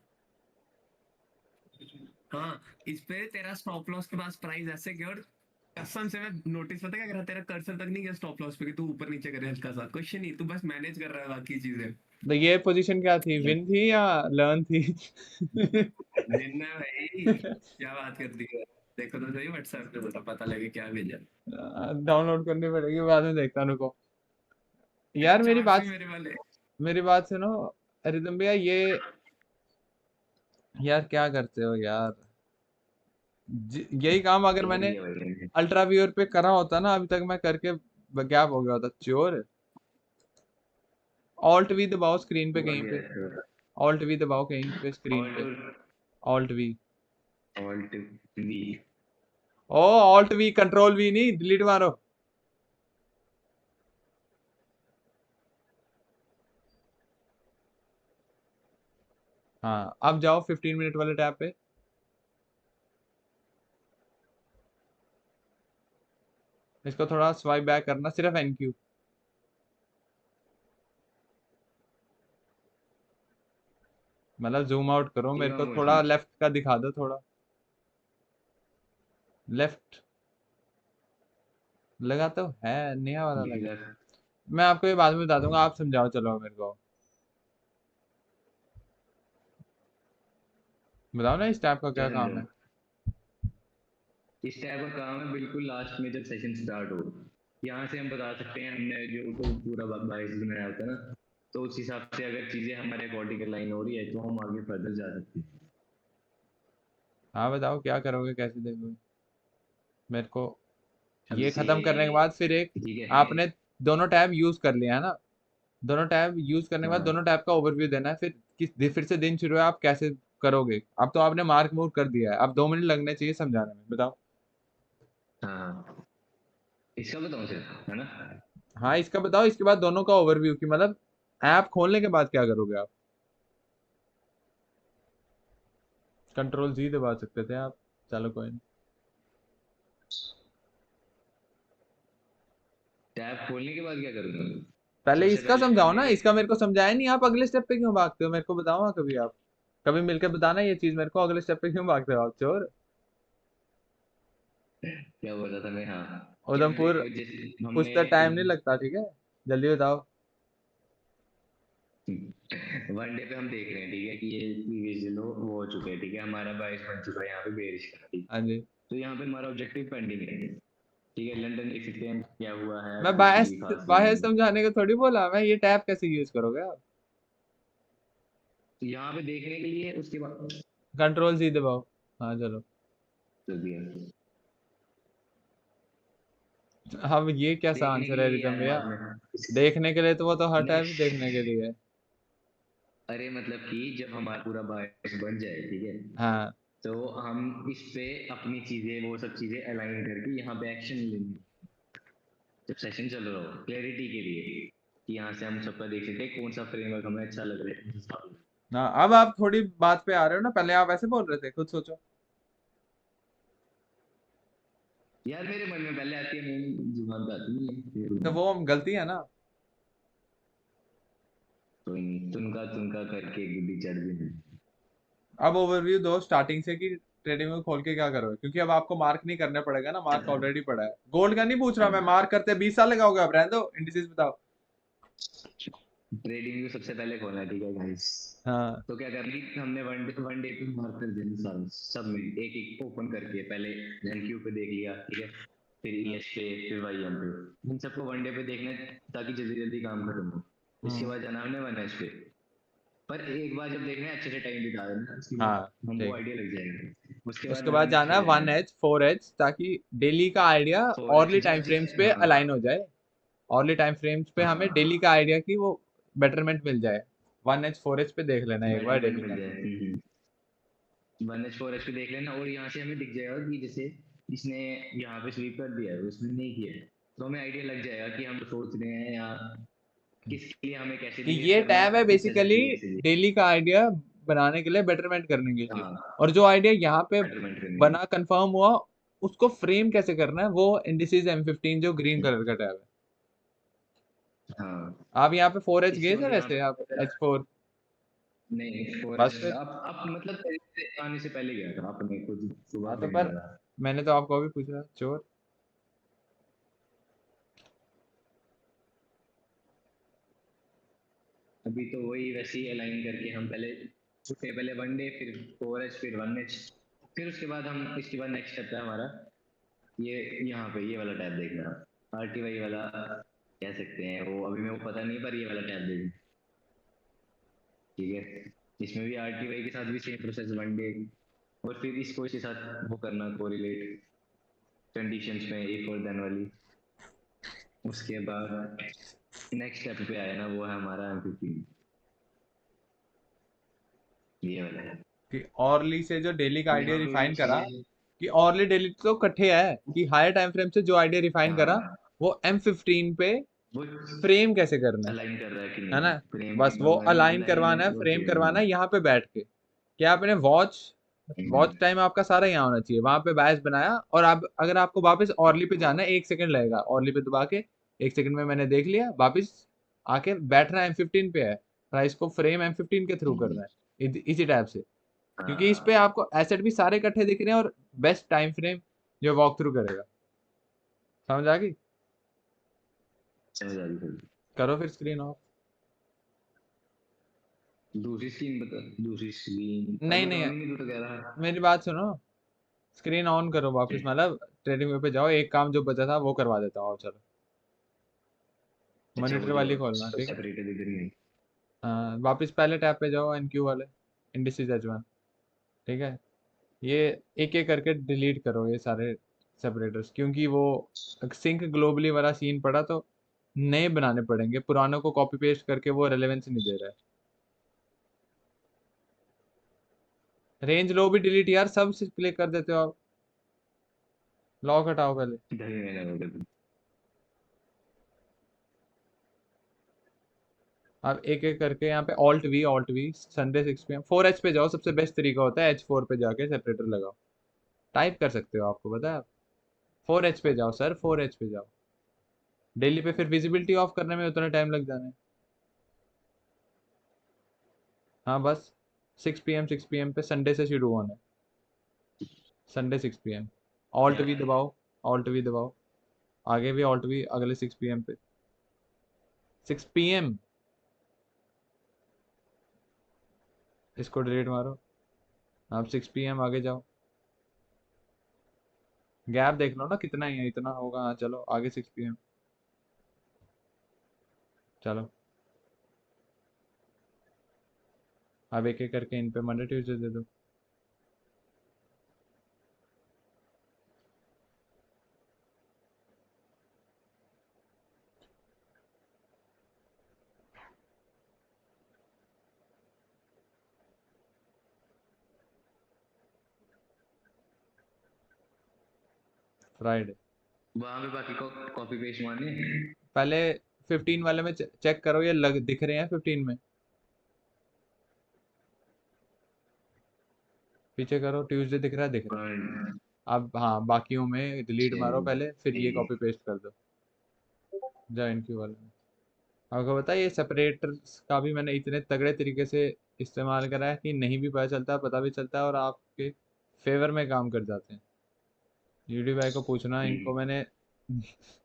C: हाँ, इस पे तेरा स्टॉप लॉस के पास प्राइस ऐसे कि, और कसम से मैं नोटिस पता क्या कर रहा, तेरा कर्सर तक नहीं गया स्टॉप लॉस पे कि तू ऊपर नीचे करे हल्का सा, कुछ नहीं, तू बस मैनेज कर रहा है बाकी चीजें।
A: तो ये पोजीशन क्या थी, विन थी या लर्न थी।
C: दिन है भाई, क्या बात कर दी है। देखो तो सही व्हाट्सएप पे, बता पता लगे क्या भेजा।
A: डाउनलोड करनी पड़ेगी, बाद में देखता हूँ, रुको।
C: तेरे
A: यार मेरी
C: चार्ज भी
A: बात,
C: मेरे वाले।
A: मेरी बात सुनो, रिदम भैया ये, यार क्या करते हो यार, यही काम अगर
B: देख
A: मैंने
B: लिया भाई।
A: अल्ट्रा व्यूअर पे करा होता ना, अभी तक मैं करके गैप हो गया होता चोर। ऑल्ट वी दबाओ स्क्रीन पे
B: हुआ
A: कहीं
B: क्या
A: पे,
B: है?
A: ऑल्ट वी दबाओ कहीं पे स्क्रीन पे,
B: alt
A: alt V.
B: Alt V.
A: ओ ऑल्ट वी, कंट्रोल वी नहीं, डिलीट मारो। हाँ अब जाओ 15 मिनट वाले टैब पे, इसको थोड़ा स्वाइप बैक करना, सिर्फ एनक्यू, मतलब जूम आउट करो, मेरे
B: स्लो
A: को थोड़ा
B: मोशन।
A: लेफ्ट का दिखा दो, थोड़ा लेफ्ट लगा तो है, नया वाला
B: दिख
A: लगा।
B: रहा।
A: मैं आपको ये बाद में बता दूंगा, आप समझाओ चलो मेरे को, बताओ ना इस टैब का
B: क्या
A: क्या काम
B: समझाऊं?
A: है।
B: इस टाइप का काम है बिल्कुल लास्ट में जब सेशन स्टार्ट हो, यहाँ से हम बता सकते हैं हमने जो तो पूरा बाइस बनाया होता है ना, तो उस हिसाब से अगर चीजें हमारे अकॉर्डिंग लाइन हो रही है तो हम आगे फर्दर जा सकते हैं।
A: हाँ बताओ क्या करोगे, कैसे देखोगे मेरे को।
B: अब
A: ये
B: जैसे
A: खत्म करने के बाद फिर एक,
B: ठीक है।
A: आपने दोनों टैब यूज कर लिया है ना, दोनों टैब यूज करने के बाद दोनों
B: हाँ
A: टैब का ओवरव्यू देना है, फिर से दिन शुरू है, आप कैसे करोगे। अब तो आपने मार्क मूव कर दिया है, अब 2 मिनट लगने चाहिए समझाने में, बताओ।
B: हाँ, इसका बताऊं सिर्फ है ना।
A: हाँ इसका बताओ, इसके बाद दोनों का ओवरव्यू की, मतलब ऐप खोलने के बाद क्या करोगे आप। कंट्रोल जी दबा सकते थे आप, चलो कोई नहीं।
B: टैब खोलने के बाद क्या करूंगा?
A: पहले
B: सबसे
A: इसका
B: पहले
A: समझाओ
B: हमने
A: ना, इसका मेरे को समझाया नहीं, आप अगले स्टेप पे क्यों भागते हो, मेरे को बताओ ना कभी आप, कभी मिलकर बताना ये चीज मेरे को, अगले स्टेप पे क्यों भागते हो आप चोर।
B: क्या बोला था मैं, हाँ कि हमने
A: उधमपुर
B: जिस
A: कुछ
B: हमने
A: तो टाइम नहीं लगता, ठीक है, जल्दी बताओ।
B: वनडे पे हम देख रहे हैं ठीक है कि ये प्रीवियस लो वो हो चुके हैं, ठीक है हमारा बाइस बन चुका है यहाँ पे बेरिश का, ठीक।
A: हाँ जी।
B: तो यहाँ पे हमारा ऑब्जेक्टिव पेंडिंग है, ठीक है लंदन देख सकते हैं क्या हुआ है,
A: मैं
B: कुछ
A: बायस,
B: भी खास नहीं
A: बायस
B: हुआ।
A: समझाने को थोड़ी बोला मैं, ये टैब कैसे यूज करोगे आप।
B: तो यहाँ पे देखने के लिए उसके बाद
A: कंट्रोल जी दबाओ। हाँ चलो।
B: तो दिया
A: अब ये कैसा
B: देखने के
A: आंसर है
B: लिए
A: रिदम
B: यार
A: भैया,
B: बाद में
A: देखने के लिए तो वो तो हर टाइम देखने के
B: नहीं।
A: लिए है।
B: अरे मतलब कि जब हमारा पूरा बाइस बन जाए ठीक है,
A: हाँ
B: तो हम इस पे अपनी चीजें वो सब चीजें अलाइन करके यहाँ पे एक्शन लेंगे जब सेशन चल रहा हो, क्लैरिटी के लिए कि यहाँ से हम सबका देख सकते हैं कौन सा फ्रेमवर्क हमें अच्छा लग रहा है उस हिसाब से।
A: ना, अब आप थोड़ी बात पे आ रहे हो ना, पहले आप ऐसे बोल रहे थे, खुद सोचो।
B: यार मेरे मन में पहले आती है, मेरी जुबान पे आती नहीं है
A: तो वो गलती है ना।
B: कोई नहीं। तुनका तुनका करके गुड्डी चढ़ दी।
A: अब ओवरव्यू दो स्टार्टिंग से कि ट्रेडिंग में खोल के क्या करोगे, क्योंकि अब आपको मार्क नहीं करना पड़ेगा ना, मार्क ऑलरेडी पड़ा है। गोल्ड का नहीं पूछ रहा मैं, मार्क करते 20 साल लगाओगे आप, रहने दो, इंडिसेस बताओ।
B: ट्रेडिंग व्यू सबसे पहले खोलना है, ठीक है गाइस।
A: हाँ
B: तो क्या करनी, हमने वन डे पे मार्क कर देना सारा, सब में एक एक ओपन करके, पहले एनक्यू पे देख लिया, ठीक है, फिर ईएस पे, फिर वाईएम पे, इन सबको वनडे पे देखना है ताकि जल्दी जल्दी काम खत्म हो। इसके
A: हम्म,
B: बाद जाना हमने वन एच पे, पर एक बार जब देखना है अच्छे से टाइम बिता देना, उसके बाद
A: हाँ
B: हमको
A: ठीक।
B: आइडिया लग जाएगा। उसके बाद
A: उसके बाद
B: वन एच
A: जाना है
B: पे जाना
A: वन
B: है,
A: एच 4H, ताकि डेली का idea
B: four H
A: orally time frames
B: जैसे,
A: पे
B: हाँ
A: अलाइन हो जाए। औरली टाइम फ्रेम्स पे हमें डेली
B: हाँ,
A: का आइडिया की वो बेटरमेंट मिल जाए। 1H 4H पे देख लेना एक बार
B: बेटरमेंट
A: डेली
B: मिल
A: का।
B: जाए। वन एच फोर एच पे देख लेना, और यहाँ से हमें दिख जाएगा कि जैसे इसने यहाँ पे स्वीप कर दिया है, उसने नहीं किया है, तो हमें आइडिया लग जाएगा कि हम सोच रहे हैं या किसके लिए हमें कैसे
A: कि
B: बिहेव
A: ये
B: करना
A: टैब है
B: है, किस
A: बेसिकली
B: तरीके से।
A: डेली का आइडिया बनाने के लिए, बेटरमेंट करने के लिए।
B: हाँ,
A: और जो आइडिया यहाँ पे
B: बेटरमेंट करने के
A: बना कंफर्म हुआ, उसको फ्रेम कैसे करना है, वो इंडिसेस M15 जो ग्रीन
B: लिए।
A: कलर का टैब है।
B: हाँ,
A: आप यहाँ पे 4H
B: इसके
A: गए थे
B: बाद यहाँ
A: वैसे, आप
B: पे
A: H4?
B: नहीं, फोर
A: बस
B: एच
A: फिर।
B: आप मतलब तेरे से आने से पहले गया था, आपने खुद सुबह
A: हाँ तो
B: ट्रेन
A: पर
B: करा।
A: मैंने तो आपको अभी पूछा चोर।
B: अभी तो वही वैसे ही अलाइन करके हम पहले उठे, पहले वन डे, फिर फोर एच, फिर वन एच, फिर उसके बाद हम, इसके बाद नेक्स्ट स्टेप है हमारा ये, यहाँ पे ये वाला टैब देखना, आरटीवाई वाला कह सकते हैं वो, अभी मेरे को पता नहीं, पर ये वाला टैब देखना, ठीक है। इसमें भी आरटीवाई के साथ भी सेम प्रोसेस, वन डे, और फिर इसको इसके साथ वो करना, कोरिलेट कंडीशंस में, ए फॉर देन वाली। उसके बाद नेक्स्ट स्टेप पे आया ना, वो है हमारा M15, ये वाला है।
A: कि ऑरली से जो डेली का आइडिया
B: यहाँ पे भी
A: रिफाइन करा,
B: चीजें,
A: कि ऑरली डेली तो इकट्ठे है, कि हायर टाइम फ्रेम से जो आइडिया रिफाइन करा,
B: हाँ,
A: वो M15 पे
B: वो
A: फ्रेम कैसे करना
B: अलाइन कर रहा है कि
A: है
B: नहीं,
A: ना।
B: फ्रेम
A: बस वो अलाइन करवाना है,
B: लाइनमेंट और
A: फ्रेम करवाना
B: फ्रेम।
A: है यहाँ पे बैठ के। क्या आपने वॉच वॉच टाइम आपका सारा यहाँ होना चाहिए, वहां पे बैच बनाया, और आप अगर आपको वापस ऑरली पे जाना है, 1 सेकंड लगेगा ऑरली पे दबा के, 1 सेकंड में मैंने देख लिया, वापस आके बैठना M15 पे है, प्राइस को फ्रेम M15 के थ्रू करना है, इसी टाइप से। क्योंकि इस पे
B: हाँ,
A: आपको एसेट भी सारे इकट्ठे दिख रहे हैं, और बेस्ट टाइम फ्रेम जो वॉक थ्रू करेगा। समझ आ गई?
B: समझ आ गई।
A: करो फिर स्क्रीन ऑफ।
B: दूसरी स्क्रीन बता, दूसरी स्क्रीन
A: नहीं
B: अभी तो
A: नहीं,
B: ऑन ही नहीं, तो कह रहा।
A: मेरी बात सुनो, स्क्रीन ऑन करो वापस, मतलब ट्रेडिंग व्यू पे जाओ, एक काम जो बचा था वो करवा देता हूँ, चलो।
B: अच्छा,
A: मॉनिटर
B: वो जो
A: वाली खोलना, ठीक है।
B: सेपरेटेड दिख रही है।
A: हाँ, वापस पहले टैब पे जाओ, NQ वाले, इंडिसेस H1, ठीक है। ये एक एक करके डिलीट करो ये सारे सेपरेटर्स, क्योंकि वो सिंक ग्लोबली वाला सीन पड़ा, तो नए बनाने पड़ेंगे, पुरानों को कॉपी पेस्ट करके वो रेलेवेंस नहीं दे रहा है। रेंज लो भी डिलीट यार, सब से क्लिक कर देते हो आप। लॉक हटाओ पहले।
B: इधर ही मैंने बोला।
A: आप एक एक करके यहाँ पे alt we Sunday 6 PM 4H पे जाओ, सबसे बेस्ट तरीका होता है H4 पे जाके सेपरेटर लगाओ, टाइप कर सकते हो, आपको पता है आप। 4H पे जाओ सर, 4H पे जाओ। डेली पे फिर विजिबिलिटी ऑफ करने में उतना टाइम लग जाना है। हाँ बस, 6 PM पे संडे से शुरू होना है, संडे 6 PM। ऑल्ट
B: क्या,
A: वी दबाओ, ऑल्ट वी दबाओ, आगे भी ऑल्ट वी, अगले 6 PM पे, 6 PM। इसको डिलीट मारो, आप 6 PM आगे जाओ, गैप देख लो ना कितना ही है, इतना होगा, हाँ चलो आगे 6 PM, चलो। अब एक एक करके इन पे मंडे ट्यूसडे दे दो। फ्राइडे।
B: वहां पे बाकी को कॉपी पेस्ट मारने।
A: पहले 15 वाले में चेक करो, ये लग दिख रहे हैं 15 में, पीछे करो, ट्यूसडे दिख रहा है, दिख रहा है।
B: और
A: अब हाँ, बाकियों में डिलीट मारो
B: ठीक
A: पहले, फिर ये
B: है।
A: कॉपी पेस्ट कर दो, जाओ इनक्यू वाले में। आपको पता है ये सेपरेटर्स का भी मैंने इतने तगड़े तरीके से इस्तेमाल करा है कि नहीं भी पता चलता, पता भी चलता है और आपके फेवर में काम कर जाते हैं। यूडी भाई को पूछना, इनको मैंने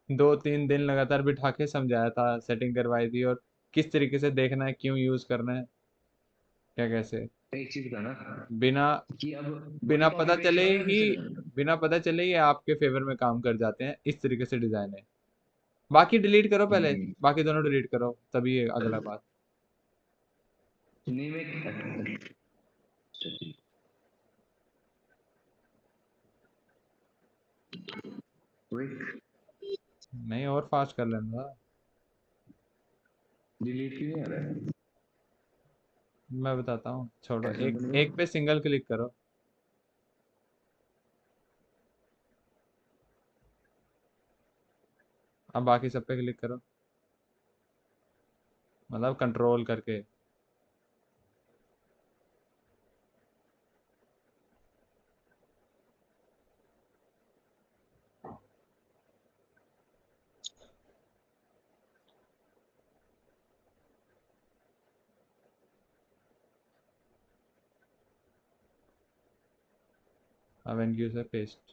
A: 2-3 दिन लगातार बिठा के समझाया था, सेटिंग करवाई थी, और किस तरीके से देखना है, क्यों यूज करना है, क्या कैसे,
B: एक चीज का ना
A: बिना
B: कि अब वही
A: बिना
B: कॉपी
A: पता
B: पेस्ट
A: चले
B: करो या
A: ही
B: दूसरे का।
A: बिना पता चले ही आपके फेवर में काम कर जाते हैं, इस तरीके से डिजाइन है। बाकी डिलीट करो पहले,
B: हम्म,
A: बाकी दोनों डिलीट करो, तभी ये अगला बात।
B: नहीं मैं वही
A: नहीं, और फास्ट कर लेना।
B: डिलीट क्यों नहीं आ रहा है?
A: मैं बताता हूँ, छोड़ो,
B: कैसे
A: एक
B: बनेगा?
A: एक पे सिंगल क्लिक करो, अब बाकी सब पे क्लिक करो, मतलब कंट्रोल करके। अब एनक्यू से पेस्ट।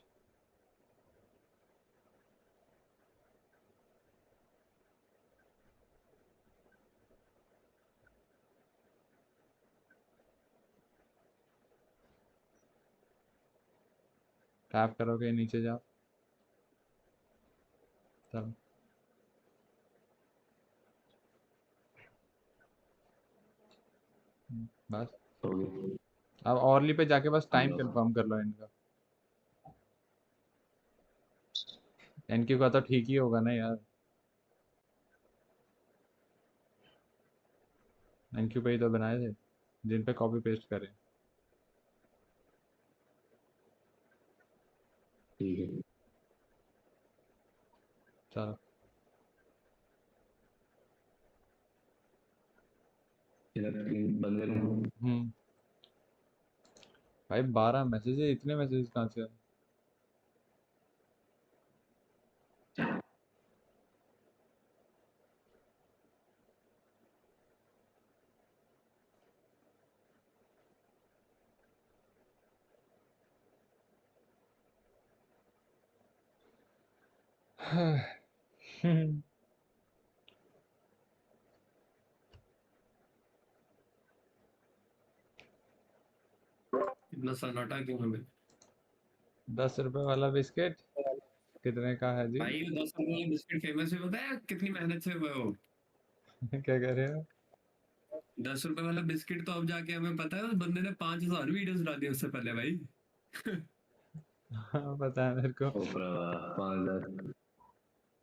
A: टैप करोगे नीचे जाओ, तब बस।
B: हो गया।
A: अब ऑर्ली पे जाके बस टाइम
B: लो।
A: कंफर्म कर लो इनका। एनक्यू का तो ठीक ही होगा ना यार, एनक्यू पे ही तो बनाए थे, जिन पे कॉपी पेस्ट करें।
B: ठीक है।
A: चलो।
B: फिर अब बंद करूँ?
A: हम्म। भाई 12 मैसेज है, इतने मैसेज कहाँ से आए?
C: क्यों हमें?
A: 10 रुपए वाला बिस्किट कितने का है जी?
C: भाई वो 10 रुपए वाला बिस्किट फेमस है, पता है कितनी मेहनत से हुआ है वो?
A: क्या कह रहे हो?
C: 10 रुपए वाला बिस्किट तो अब जाके हमें पता है, उस बंदे ने 5,000 वीडियोस डाली उससे पहले भाई।
A: हाँ, पता है मेरे को।
B: ओपरा 5,000।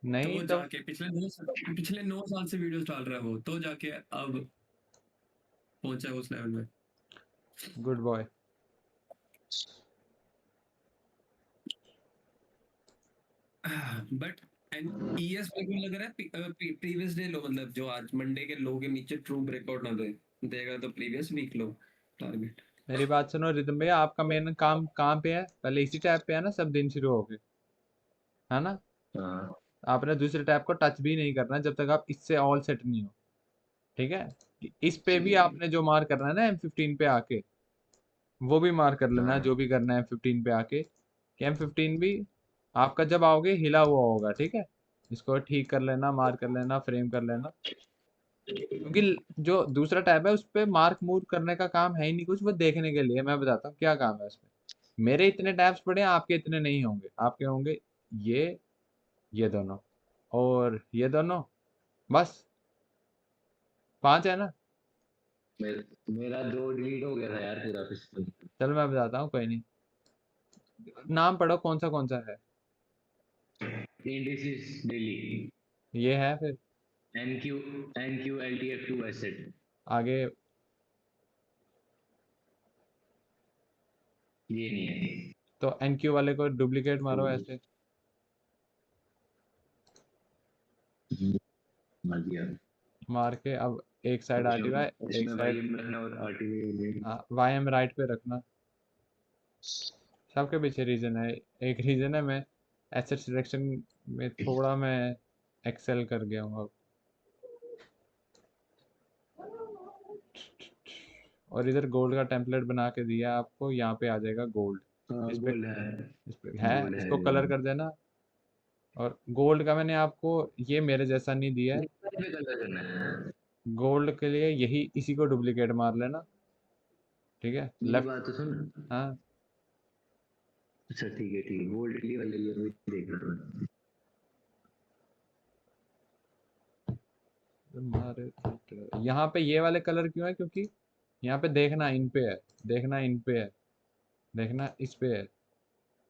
A: नहीं
C: तो
A: तो।
C: जाके पिछले 9 साल से वीडियोस डाल रहा है वो, तो जाके अब पहुंचा है उस लेवल में।
A: Good boy.
C: But and ES मेरे को लग रहा है प्रीवियस डे लो, मतलब जो आज मंडे के लो के नीचे ट्रू ब्रेकआउट ना दे देगा तो प्रीवियस वीक लो टारगेट।
A: मेरी बात सुनो रिदम भैया, आपका मेन काम कहाँ पे है? पहले इसी टैब पे है ना, सब दिन शुरू हो गए, है ना?
B: हाँ।
A: आपने दूसरे टैब को टच भी नहीं करना जब तक आप इससे ऑल सेट नहीं हो, ठीक है? इस पे भी
B: ठीक है।
A: आपने जो मार करना है ना M15 पे आके, वो भी मार कर लेना, जो
B: हाँ।
A: भी करना है M15 पे आके, कि M15 भी आपका जब आओगे हिला हुआ होगा, ठीक है? इसको ठीक कर लेना, मार कर लेना, फ्रेम कर लेना, क्योंकि जो दूसरा टैब है उस पे मार्क मूव करने का काम है ही नहीं कुछ, वो देखने के लिए मैं बताता हूँ क्या काम है उसमें। मेरे इतने टैब्स पड़े हैं, आपके इतने नहीं होंगे, आपके होंगे ये दोनों और ये दोनों, बस 5 है ना?
B: मेरा 2 डिलीट हो गया था यार पूरा पिछले।
A: चलो मैं बताता हूँ, कोई नहीं, नाम पढ़ो कौन सा है।
B: Indices daily.
A: ये है फिर
B: एनक्यू एनक्यू LTF2 एसेट।
A: आगे।
B: ये नहीं है।
A: तो NQ वाले को डुप्लीकेट मारो ऐसे,
B: मार दिया।
A: मार के अब एक साइड RTY, एक
B: इसमें भाई
A: साइड
B: रखना और आरटीवी।
A: YM राइट पे रखना। सबके पीछे रीजन है, एक रीजन है, मैं एसेट सिलेक्शन में थोड़ा मैं एक्सेल कर गया हूँ अब। और इधर गोल्ड का टेम्पलेट बना के दिया आपको, यहाँ पे आ जाएगा गोल्ड।
B: हाँ
A: इस पे
B: गोल्ड है,
A: इस पे है,
B: गोल्ड है
A: इसको कलर
B: गोल्ड।
A: कर देना। और गोल्ड का मैंने आपको ये मेरे जैसा नहीं दिया है।
B: पे कलर करना है।
A: गोल्ड के लिए यही इसी को डुप्लीकेट मार लेना, ठीक है,
B: मेरी
A: लेफ्ट।
B: बात तो सुन।
A: हाँ
B: अच्छा ठीक है ठीक है, गोल्ड इटली वाले ये मैं देख रहा हूँ।
A: यहाँ पे ये वाले कलर क्यों है, क्योंकि यहाँ पे देखना इन पे है, देखना इन पे है, देखना इस पे है।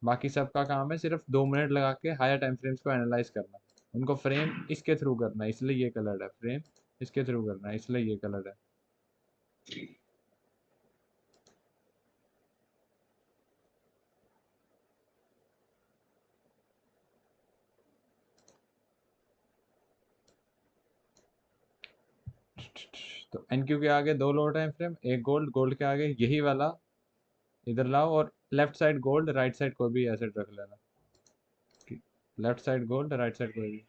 A: बाकी सबका काम है सिर्फ 2 मिनट लगा के हायर टाइम फ्रेम्स को एनालाइज करना, उनको फ्रेम इसके थ्रू करना है, इसलिए ये कलर है, फ्रेम इसके थ्रू करना है, इसलिए ये कलर है। तो एनक्यू के आगे 2 लोअर टाइम फ्रेम, एक गोल्ड, गोल्ड के आगे यही वाला इधर लाओ, और left side gold, right side कोई भी एसेट रख लेना। Left side gold, right side कोई भी,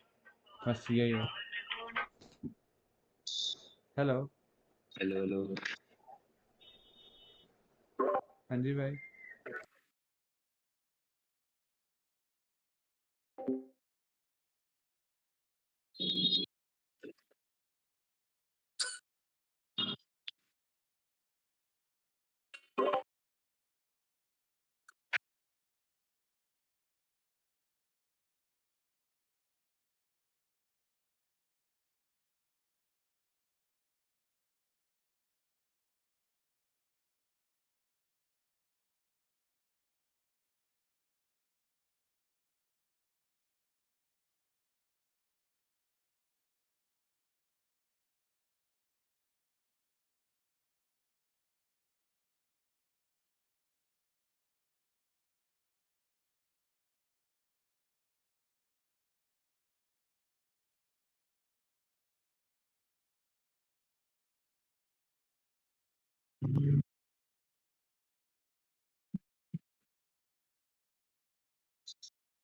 A: बस यही है। हेलो।
B: Hello hello.
A: हाँ जी भाई।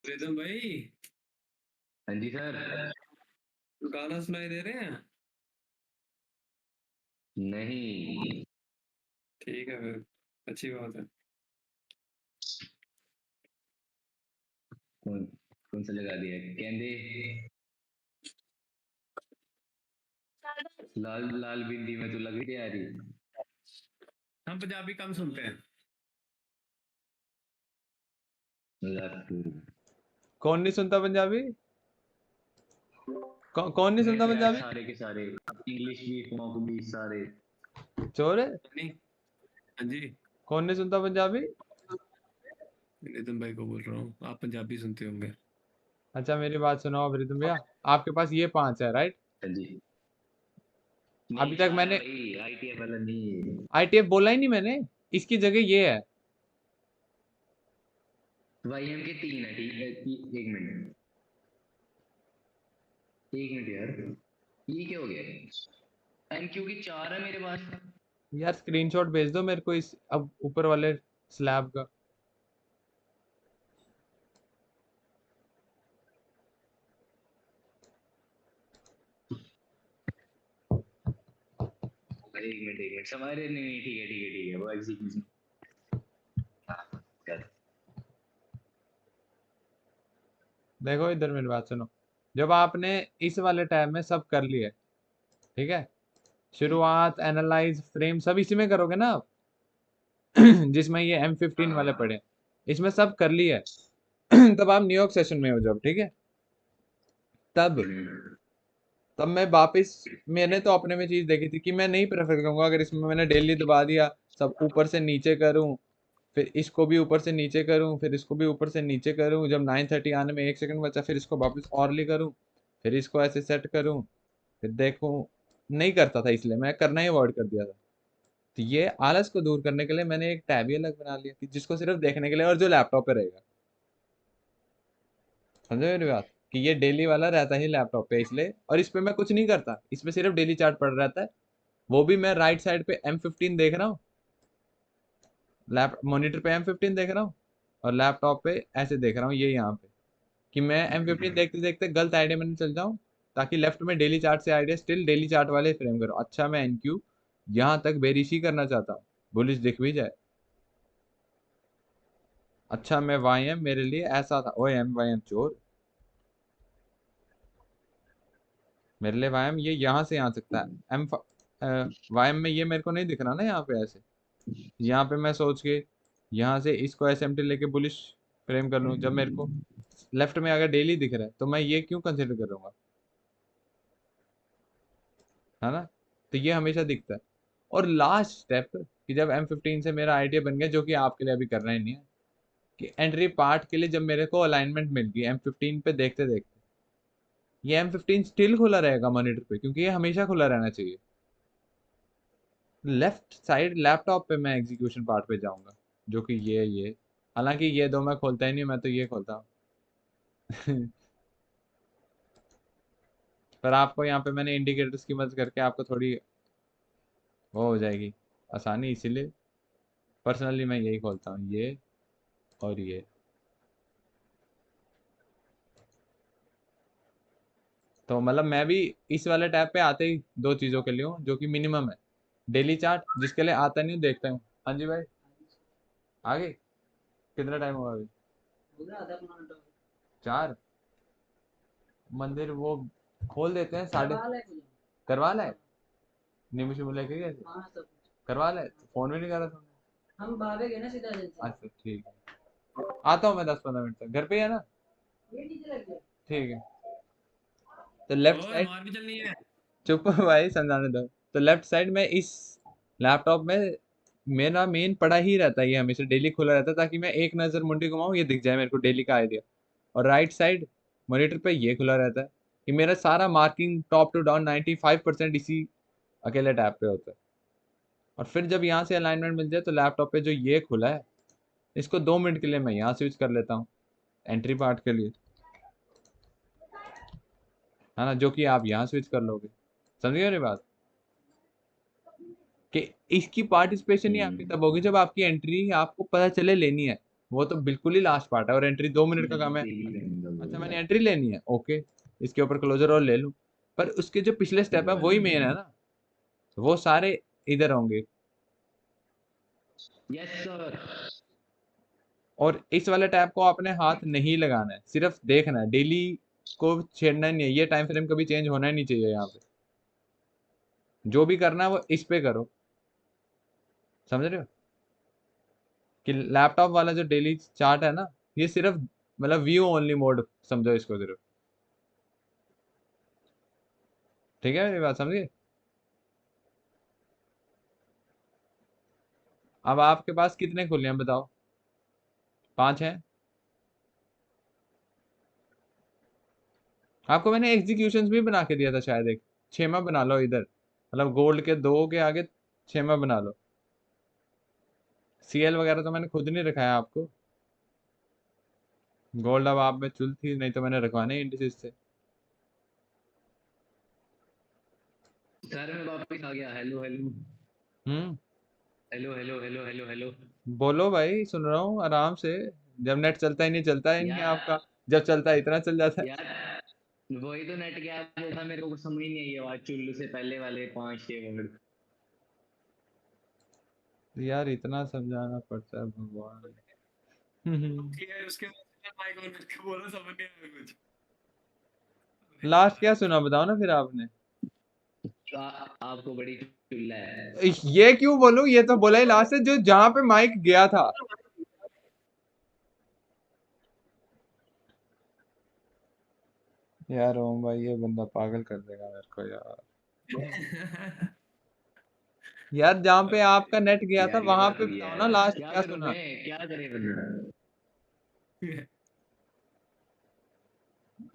C: रिदम भाई,
B: हाँ जी सर।
C: गाना सुनाई दे रहे हैं?
B: नहीं।
C: ठीक है फिर, अच्छी बात है।
B: कौन कौन सा लगा दिया कहंदे? लाल लाल बिंदी में तो लग ही आ रही।
C: हम पंजाबी कम सुनते हैं।
A: कौन नहीं सुनता पंजाबी? कौन नहीं सुनता
B: वैसे यार
A: पंजाबी?
B: सारे के सारे, इंग्लिश भी फोक भी सारे।
A: चोर है।
C: नहीं। हाँ जी,
A: कौन नहीं सुनता पंजाबी?
C: रिदम भाई को बोल रहा हूँ, आप पंजाबी सुनते होंगे।
A: अच्छा मेरी बात सुनो अब रिदम भैया, आपके पास ये 5 है राइट?
B: हाँ जी।
A: अभी
B: नहीं
A: तक
B: 4 है
A: मैंने
B: भाई, आईटीएफ वाला नहीं।
A: आईटीएफ बोला ही नहीं मैंने, इसकी जगह ये है।
B: वाईएम के 3 है, ठीक है। एक मिनट, एक मिनट यार, ये क्या हो गया? एमक्यू की 4 है मेरे पास।
A: यार स्क्रीनशॉट भेज दो मेरे को इस अब ऊपर वाले स्लैब का।
B: एक मिनट समारे, नहीं नहीं ठीक है ठीक है ठीक है, वो एग्जीक्यूशन।
A: देखो इधर मेरी बात सुनो, जब आपने इस वाले टैब में सब कर लिए, ठीक है, शुरुआत एनालाइज फ्रेम सब इसी में करोगे ना आप जिसमें ये M15 वाले पड़े हैं, इसमें सब कर लिया है तब आप न्यूयॉर्क सेशन में हो जब, ठीक है, तब तब मैं वापस, मैंने तो अपने में चीज देखी थी कि मैं नहीं प्रेफर करूंगा अगर इसमें मैंने डेली दबा दिया, सब ऊपर से नीचे करूं, फिर इसको भी ऊपर से नीचे करूं, फिर इसको भी ऊपर से नीचे करूं, जब 9:30 आने में 1 सेकंड बचा फिर इसको वापस ऑरली करूं, फिर इसको ऐसे सेट करूं, फिर देखूं, नहीं करता था, इसलिए मैं करना ही अवॉइड कर दिया था। तो ये आलस को दूर करने के लिए मैंने एक टैब ही अलग बना लिया कि जिसको सिर्फ देखने के लिए, और जो लैपटॉप पे रहेगा, समझे मेरी बात, कि ये डेली वाला रहता ही लैपटॉप पे इसलिए, और इस पे मैं कुछ नहीं करता, इसमें सिर्फ डेली चार्ट पड़ रहता है, वो भी मैं राइट साइड पे M15 देख रहा हूँ, लैप मॉनिटर पे M15 देख रहा हूँ, और लैपटॉप पे ऐसे देख रहा हूँ ये यहाँ पे, कि मैं M15 देखते देखते गलत आइडिया में नहीं चल जाऊँ, ताकि लेफ्ट में डेली चार्ट से आइडिया स्टिल डेली चार्ट वाले फ्रेम करो। अच्छा मैं एनक्यू यहाँ तक बेरिश ही करना चाहता हूँ, बुलिश दिख भी जाए। अच्छा मैं वाई एम, मेरे लिए ऐसा था। ओए एम वाई एम चोर, मेरे लिए वाई एम ये यहाँ से आ सकता है। एम वाई एम में ये मेरे को नहीं दिख रहा ना यहाँ पे ऐसे। यहाँ पे मैं सोच के यहाँ से इसको एस एम टी लेके बुलिश फ्रेम कर लूँ, जब मेरे को लेफ्ट में अगर डेली दिख रहा है तो मैं ये क्यों कंसिडर करूँगा, है ना। तो ये हमेशा दिखता है। और लास्ट स्टेप कि जब M15 से मेरा आइडिया बन गया, जो कि आपके लिए अभी करना ही नहीं है, कि एंट्री पार्ट के लिए जब मेरे को अलाइनमेंट मिल गई M15 पे देखते देखते, ये M15 स्टिल खुला रहेगा मॉनिटर पे, क्योंकि ये हमेशा खुला रहना चाहिए। लेफ्ट साइड लैपटॉप पे मैं एग्जीक्यूशन पार्ट पे जाऊंगा, जो कि ये हालांकि ये दो मैं खोलता ही नहीं, मैं तो ये खोलता हूँ। पर आपको यहाँ पे मैंने इंडिकेटर्स की मदद करके आपको थोड़ी वो हो जाएगी आसानी, इसीलिए पर्सनली मैं यही खोलता हूँ, ये और ये। तो मतलब मैं भी इस वाले टैब पे आते ही दो चीज़ों के लिए हूँ, जो कि मिनिमम है। डेली चार्ट, जिसके लिए आता नहीं हूँ, देखता हूँ। हाँ जी भाई, आगे कितना टाइम हुआ अभी? 4। मंदिर वो खोल देते हैं 7:30। करवा लाए, नींबू शिबू लेके गए थे? करवा लाए तो फोन भी नहीं कर रहा था। हम भागे गए ना सीधा जैसे। अच्छा ठीक है, आता हूँ मैं 10-15 मिनट तक, घर पे ही है ना? ठीक है। तो लेफ्ट
C: ओए
A: साइड,
C: हमार भी चलनी है।
A: चुप हो भाई, समझाने दो। तो लेफ्ट साइड में इस लैपटॉप में मेरा मेन पड़ा ही रहता है, ये हमेशा डेली खुला रहता है, ताकि मैं एक नज़र मुंडी घुमाऊं ये दिख जाए मेरे को डेली का आइडिया। और राइट साइड मॉनिटर पे ये खुला रहता है, कि मेरा सारा मार्किंग टॉप टू डाउन 95% इसी अकेले टैब पे होता है। और फिर जब यहाँ से अलाइनमेंट मिल जाए तो लैपटॉप पे जो ये खुला है, इसको 2 मिनट के लिए मैं यहाँ स्विच कर लेता हूँ एंट्री पार्ट के लिए, है ना, जो कि आप यहाँ स्विच कर लोगे। समझ गए मेरी बात, कि इसकी पार्टिसिपेशन ही आपकी तब होगी जब आपकी एंट्री आपको पता चले लेनी है। वो तो बिल्कुल ही लास्ट पार्ट है, और एंट्री 2 मिनट का काम है। अच्छा मैंने एंट्री लेनी है, ओके, इसके ऊपर क्लोजर और ले लूँ। पर उसके जो पिछले स्टेप है वही मेन है ना, वो सारे इधर होंगे।
B: Yes sir.
A: और इस वाले टैब को आपने हाथ नहीं लगाना है, सिर्फ देखना है, डेली को छेड़ना ही नहीं है। ये टाइम फ्रेम कभी चेंज होना ही नहीं चाहिए यहाँ पे। जो भी करना है वो इस पे करो, समझ रहे हो। कि लैपटॉप वाला जो डेली चार्ट है ना, ये सिर्फ मतलब व्यू ओनली मोड समझो इसको सिर्फ। ठीक है मेरी बात समझिए। अब आपके पास कितने खुले हैं बताओ? 5 हैं। आपको मैंने एग्जीक्यूशंस भी बना के दिया था शायद, एक 6वां बना लो इधर, मतलब गोल्ड के 2 के आगे 6वां बना लो। सीएल वगैरह तो मैंने खुद नहीं रखाया आपको, गोल्ड अब आप में चुल थी, नहीं तो मैंने रखवाने इंडिसेस से।
B: सर मैं वापस आ गया। Hello hello
A: hmm.
B: Hello hello hello hello hello.
A: बोलो भाई, सुन रहा हूँ आराम से। जब नेट चलता ही नहीं, चलता ही नहीं आपका।
B: यार
A: जब चलता है इतना चल जाता
B: यार वही तो नेट गैप था, मेरे को कुछ समझ ही नहीं आई आवाज चुल्लू से पहले वाले 5-6 वर्ड।
A: है यार, इतना समझाना पड़ता है भगवान।
C: यार उसके बाद माइक ऑन करके बोला, समझ नहीं आया कुछ। अरे
A: लास्ट क्या
C: यार
A: सुना बताओ ना फिर आपने।
B: आपको बड़ी चुल्ला है।
A: ये क्यों बोलूं, ये तो बोला ही लास्ट है, जो जहां पे माइक गया था। यार ओम भाई, ये बंदा पागल कर देगा मेरे को यार। यार जहां पे आपका नेट गया था
B: यार ये
A: वहां
B: बात
A: पे
B: हुई
A: बताओ
B: है।
A: ना लास्ट
B: क्या
A: क्या
B: करूं
A: सुना।
B: मैं, क्या करे बंदा।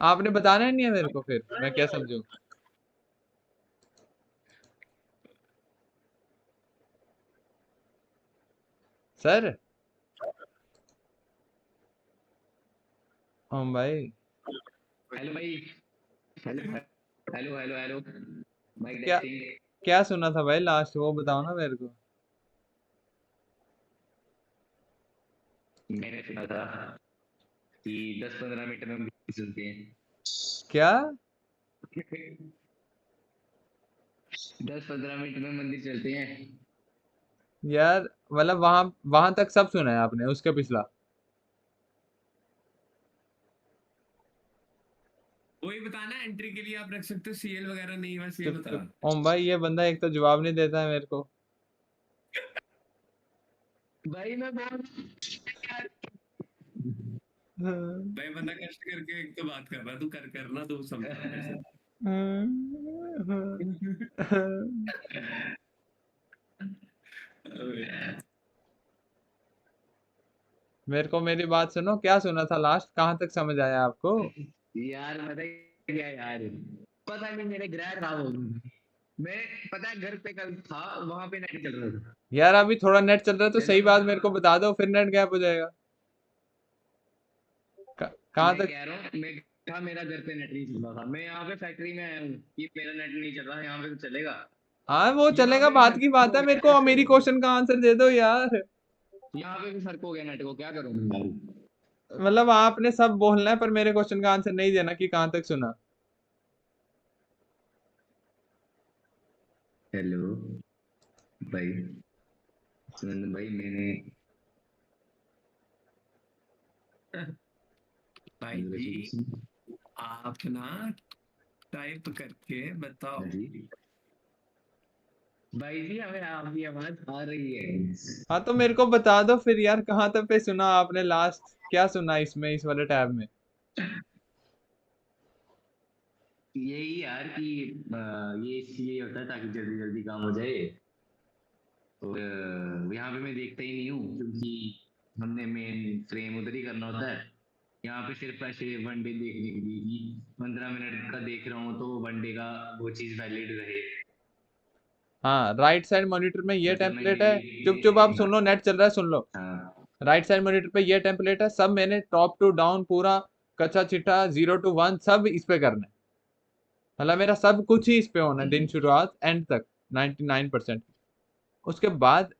A: आपने बताना ही नहीं है मेरे को, फिर मैं क्या समझूं। सर ओम भाई,
B: हेलो भाई। Hello hello hello hello. Mic
A: क्या
B: टेस्टिंग।
A: क्या सुना था भाई लास्ट, वो बताओ ना मेरे को।
B: मैंने सुना था कि 10-15 मिनट में हम सुनते हैं।
A: क्या?
B: 10-15 मिनट में मंदिर चलते हैं।
A: यार मतलब वहां वहां तक सब सुना है आपने, उसके पिछला?
C: वही बताना, एंट्री के लिए आप रख सकते हो सीएल वगैरह, नहीं बस ये
A: चुप
C: बता।
A: चुप ओम भाई, ये बंदा एक तो जवाब नहीं देता है मेरे को।
B: भाई मैं बोल यार।
C: भाई बंदा कष्ट करके एक तो बात कर रहा है, तू कर करना तो समझा मेरे से। अबे यार।
A: मेरे को मेरी बात सुनो, क्या सुना था लास्ट, कहाँ तक समझ आया आपको?
B: यार पता है क्या यार, पता नहीं मेरे ग्रह खराब हो गए। मैं पता है घर पे कल था, वहां पे नहीं चल रहा था।
A: यार अभी थोड़ा नेट चल रहा है तो
B: हेलो।
A: सही बात मेरे को बता दो, फिर नेट गैप हो जाएगा। कहाँ
B: मैं
A: तक?
B: कह रहा हूँ मैं था, मेरा घर पे नेट नहीं चल रहा था, मैं यहाँ पे फैक्ट्री में आया हूँ कि मेरा नेट नहीं चल रहा, यहाँ पे तो चलेगा।
A: हाँ वो
B: यहाँ
A: चलेगा,
B: पे भी
A: बात
B: फर्क
A: की बात
B: हो
A: है, मेरे
B: गया
A: को
B: नेट
A: मेरी
B: को।
A: क्वेश्चन का आंसर दे दो यार।
B: यहाँ पे भी फर्क हो गया नेट को, क्या करूँ मैं?
A: मतलब आपने सब बोलना है पर मेरे क्वेश्चन का आंसर नहीं देना कि कहाँ तक सुना।
B: हेलो भाई, सुनंदन भाई मैंने
C: भाई जी
B: congratulations।
C: आप ना टाइप करके बताओ।
B: हाँ जी भाई जी, हमें आपकी आवाज आ रही है।
A: हाँ तो मेरे को बता दो फिर यार, कहाँ तक पे सुना आपने लास्ट, क्या सुना इसमें, इस वाले टैब में?
B: यही यार कि ये इसलिए होता है ताकि जल्दी जल्दी काम हो जाए। और यहाँ पे मैं देखता ही नहीं हूँ क्योंकि हमने मेन फ्रेम उधर ही करना होता है। यहाँ पे सिर्फ ऐसे वनडे देखने के लिए कि 15 मिनट का देख रहा हूँ तो वनडे का वो चीज वैलिड रहे।
A: हाँ, राइट साइड मॉनिटर में ये
B: मतलब मैं
A: टेम्पलेट है। चुप चुप, आप
B: ये
A: सुन लो, नेट चल रहा है, सुन लो।
B: हाँ।
A: राइट साइड मॉनिटर पे ये टेम्पलेट है, सब मैंने टॉप टू डाउन पूरा कच्चा चिट्ठा 0 to 1 सब इस पे करना है। मतलब मेरा सब कुछ ही इस पे होना है, दिन शुरुआत एंड तक 99%। उसके बाद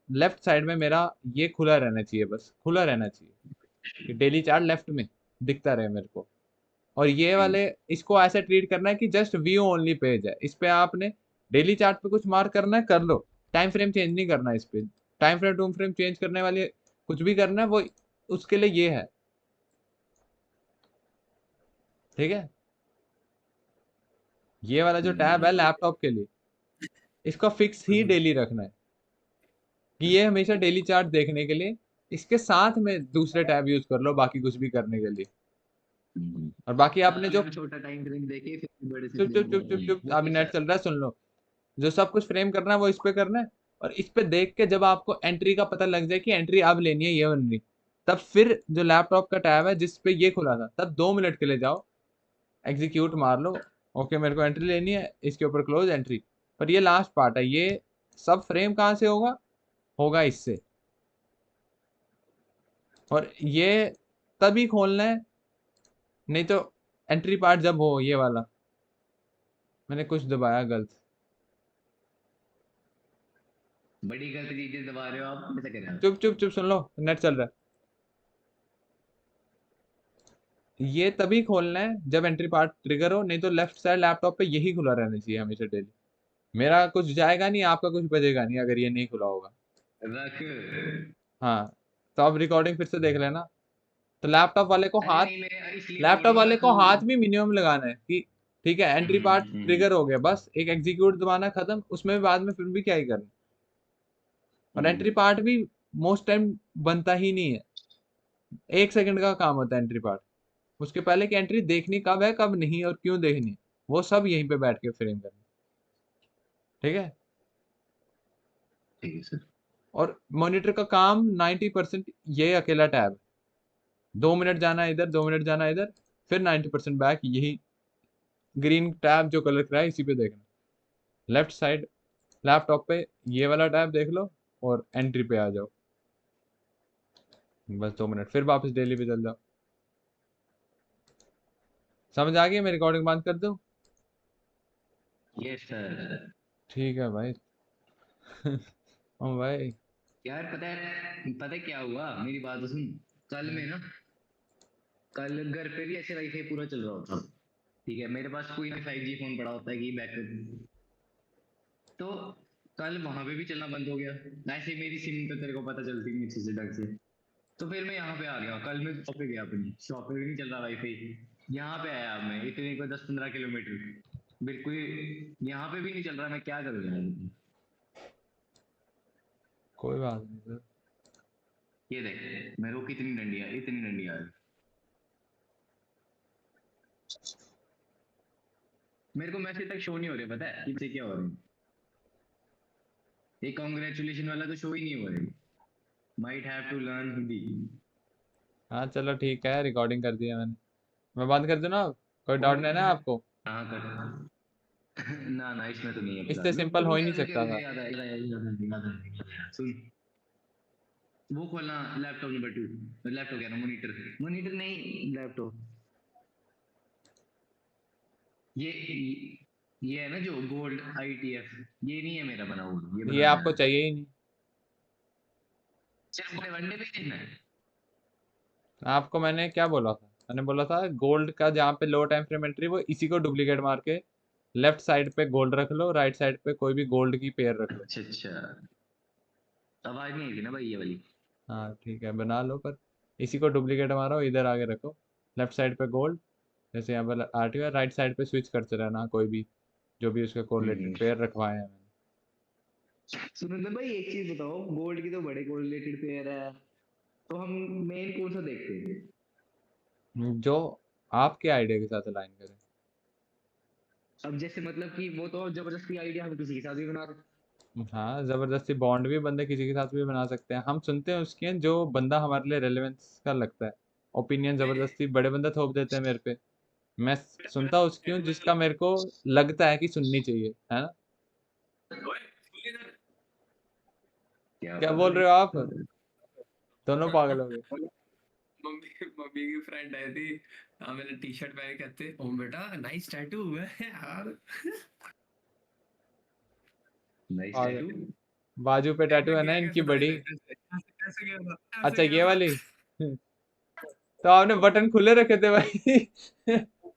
A: लेफ्ट साइड में मेरा ये खुला रहना चाहिए, बस खुला रहना चाहिए कि डेली चार्ट लेफ्ट में दिखता रहे मेरे को। और ये वाले, इसको ऐसे ट्रीट करना है कि जस्ट व्यू ओनली पेज है, इस पे आपने डेली चार्ट पे कुछ मार्क करना है कर लो, टाइम फ्रेम चेंज नहीं करना है इस पे। टाइम फ्रेम टूम फ्रेम चेंज करने वाले कुछ भी करना है वो उसके लिए ये है, ठीक है? ये वाला जो टैब है लैपटॉप के लिए, इसको फिक्स ही डेली रखना है कि ये हमेशा डेली चार्ट देखने के लिए। इसके साथ में दूसरे टैब यूज कर लो बाकी कुछ भी करने के लिए। और बाकी आपने जो
B: हम छोटा टाइम फ्रेम देके फिर बड़े से
A: चुप चुप
B: फ्रेम
A: चुप चुप
B: देखेंगे
A: चुप,
B: वो
A: अभी
B: कैसा
A: नेट
B: है?
A: चल रहा है, सुन लो। जो सब कुछ फ्रेम करना है वो इस पे करना है। और इस पे देख के जब आपको एंट्री का पता लग जाए कि एंट्री अब लेनी है ये वाली, तब फिर जो लैपटॉप का टैब है जिस पे ये खुला था, तब 2 मिनट के लिए जाओ, एग्जीक्यूट मार लो। ओके मेरे को एंट्री लेनी है, इसके ऊपर क्लोज एंट्री। पर ये लास्ट पार्ट है, ये सब फ्रेम कहाँ से होगा? होगा इससे। और ये तभी खोलना है, नहीं तो एंट्री पार्ट जब हो ये वाला, मैंने कुछ दबाया गलत।
B: बड़ी गलत चीजें दबा रहे हो आप, ऐसा कह रहे
A: चुप चुप चुप, सुन लो, नेट चल रहा है। ये तभी खोलना है जब एंट्री पार्ट ट्रिगर हो, नहीं तो लेफ्ट साइड लैपटॉप पे यही खुला रहना चाहिए हमेशा डेली। मेरा कुछ जाएगा नहीं, आपका कुछ बचेगा नहीं अगर ये नहीं खुला होगा।
B: हो। रख।
A: हाँ, तो अब रिकॉर्डिंग फिर से देख लेना। तो लैपटॉप वाले को
B: अरे
A: हाथ,
B: नहीं, मैं इसलिए बोल
A: लैपटॉप
B: रहा हूँ
A: वाले
B: ना
A: को हाथ
B: तू।
A: भी मिनिमम लगाना है कि ठीक है एंट्री पार्ट ट्रिगर हो गया, बस एक एग्जीक्यूट दबाना, खत्म। उसमें भी बाद में फिर भी क्या ही करना। और एंट्री पार्ट भी मोस्ट टाइम बनता ही नहीं है, 1 सेकंड का काम होता है एंट्री पार्ट। उसके पहले की एंट्री देखनी कब है कब नहीं और क्यों देखनी, वो सब यहीं पे बैठ के फ्रेम करना, ठीक है?
B: ठीक है सर।
A: और मॉनिटर का काम 90% ये अकेला टैब, 2 मिनट जाना इधर 2 मिनट जाना इधर, फिर 90% बैक यही ग्रीन टैब जो कलर का है इसी पे देखना। लेफ्ट साइड लैपटॉप पे ये वाला टैब देख लो और एंट्री पे आ जाओ, बस 2 मिनट, फिर वापस डेली पे चल जाओ। समझ आ गई? मैं रिकॉर्डिंग बंद कर दूं?
B: Yes sir.
A: ठीक है भाई। ओ भाई।
B: यार पता है क्या हुआ, मेरी बात तो सुन। कल में ना, कल घर पे भी ऐसे वाईफाई पूरा चल रहा होता। ठीक है, मेरे पास कोई ना 5G फोन पड़ा होता है कि बैकअप तो कल वहां पे भी चलना बंद हो गया। ऐसे ही मेरी सिम तो तेरे को पता चलती नहीं अच्छे से ढंग से। तो फिर मैं यहाँ पे आ गया, कल मैं शॉप पे गया, अपनी शॉप पे भी नहीं चल रहा वाईफाई। यहाँ पे आया अब मैं इतने को 10-15 किलोमीटर, बिल्कुल यहाँ पे भी नहीं चल रहा, मैं क्या करूँ यार।
A: कोई बात नहीं सर।
B: ये देख मेरे को कितनी डंडी है, इतनी डंडी आ रही। मेरे को मैसेज तक शो नहीं हो रहे, पता है पीछे क्या हो रहा है। ये कॉन्ग्रेचुलेशन वाला तो शो ही नहीं हो रहा है। Might have to learn Hindi.
A: हाँ चलो ठीक है, रिकॉर्डिंग कर दिया मैंने। मैं बंद कर दूं ना? कोई डाउट नहीं है ना आपको?
B: हाँ कर। ना ना इसमें तो नहीं है
A: इससे
B: फिलहाल।
A: सिंपल हो ही नहीं
B: रुक
A: सकता
B: रुक
A: था।
B: याद आया, याद आया, याद आया, याद आया, याद आया। सुन, वो खोलना लैपटॉप नंबर 2। लैपटॉप क्या ना, मॉनिटर, मॉनिटर नहीं लैपटॉप। ये ये है ना जो गोल्ड ITF, ये नहीं है मेरा बना हुआ, ये
A: ये
B: बना
A: आपको
B: है।
A: चाहिए ही नहीं।
B: सिर्फ वनडे पे ही देखना है।
A: आपको मैंने क्या बोला था? मैंने बोला था गोल्ड का जहाँ पे लो टाइम फ्रेम एंट्री, वो इसी को डुप्लीकेट मार के लेफ्ट साइड पे गोल्ड रख लो, राइट साइड पे कोई भी गोल्ड की पेयर रख लो।
B: अच्छा अच्छा, आवाज नहीं आई थी ना भाई ये वाली।
A: हाँ ठीक है, बना लो, पर इसी को डुप्लीकेट मारो, इधर आगे रखो, लेफ्ट साइड पे गोल्ड, जैसे यहाँ पर RTO है, राइट साइड पे स्विच करते रहना कोई भी जो भी उसके कोरिलेटेड
B: हम्म।
A: पेयर रखवाए हैं
B: सुरेंद्र भाई एक चीज बताओ, गोल्ड की तो बड़े कोरिलेटेड पेयर है, तो हम मेन कौन सा देखते हैं?
A: मैंने। जो आपके आइडिया के साथ अलाइन करें।
B: अब जैसे मतलब कि वो तो जबरदस्ती आइडिया हम किसी के साथ भी बना सकते
A: हाँ, जबरदस्ती बॉन्ड भी बंदे किसी के साथ भी बना सकते हैं, हम सुनते हैं उसके जो बंदा हमारे लिए रेलेवेंस का लगता है। ओपिनियन जबरदस्ती बड़े बंदा थोप देते हैं मेरे पे, मैं सुनता उसकी हूँ जिसका मेरे को लगता है कि सुननी चाहिए, है ना?
B: क्या
A: क्या बोल
B: पता।
A: रहे हो आप? दोनों पागल हो गए।
C: मम्मी मम्मी की फ्रेंड आई थी। हाँ, मैंने टी शर्ट पहन के कहते ओ बेटा नाइस टैटू हुआ है यार।
B: नाइस
A: पागल।
B: टैटू।
A: बाजू पे टैटू
C: मैं
A: है ना
C: गया
A: इनकी
C: कैसे था
A: बड़ी।
C: इधर, ऐसे ऐसे गया था,
A: अच्छा,
C: ऐसे गया
A: ये
C: था।
A: वाली। तो आपने बटन खुले रखे थे भाई।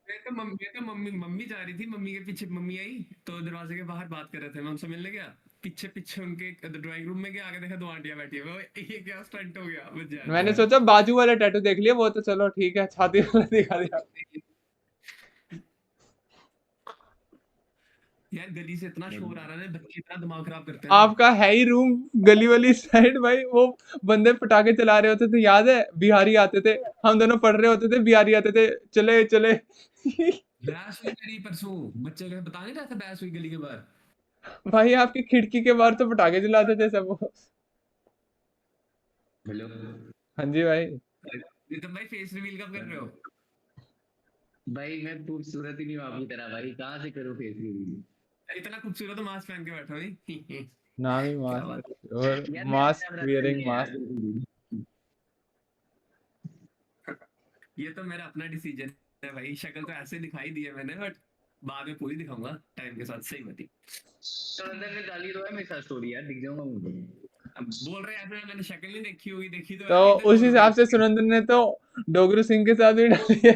C: मैं तो मम्मी मम्मी जा रही थी, मम्मी के पीछे मम्मी आई तो दरवाजे के बाहर बात कर रहे थे, मैं उनसे मिलने गया। पीछे पीछे उनके ड्राइंग रूम में गया, आगे देखा 2 आंटियां बैठी है, वो ये क्या स्टंट हो गया, बच
A: मैंने
C: जाए।
A: सोचा बाजू वाला टैटू देख लिया, वो तो चलो ठीक है, छाती वाला दिखा दिया।
C: यार गली से इतना शोर आ रहा है, बच्चे इतना दिमाग खराब करते हैं ना।
A: आपका है ही रूम गली वाली साइड भाई, वो बंदे पटाखे चला रहे होते थे, याद है? बिहारी आते थे, हम दोनों पढ़ रहे होते थे, बिहारी आते थे, चले चले।
C: बहस हुई मेरी परसों, बच्चे का बता नहीं रहा था, बहस हुई गली के बाहर।
A: भाई आपकी खिड़की के बाहर तो पटाखे चलाते थे सब वो।
B: हेलो।
A: हाँ जी भाई।
C: ये तो भाई फेस रिवील कब कर रहे हो?
B: भाई मैं खूबसूरत ही नहीं हूँ आपकी तरह भाई, कहाँ से करूँ फेस रिवील।
C: इतना खूबसूरत तो मास्क पहन के बैठा भाई।
A: नाम ही
C: क्या बात है।
A: मास्क और
B: यार मेरा
A: मास्क
B: कैमरा अच्छा नहीं
A: वियरिंग
B: है यार
A: मास्क।
B: बिल्कुल भी।
C: ये तो मेरा अपना डिसीजन है भाई, शक्ल तो ऐसे दिखाई दी है मैंने, बट बाद में पूरी दिखाऊंगा टाइम के साथ, सही बती।
B: तो अंदर में डाली तो है मेरे साथ स्टोरी यार, दिख जाऊंगा मुझे।
C: अब बोल रहे हैं ऐसे, मैंने शक्ल नहीं देखी होगी, देखी तो
A: तो
C: है, इधर
A: उस
C: बोलो
A: हिसाब
C: भाई।
A: से सुरेंद्र ने तो डोगरू सिंह के साथ भी डाली है।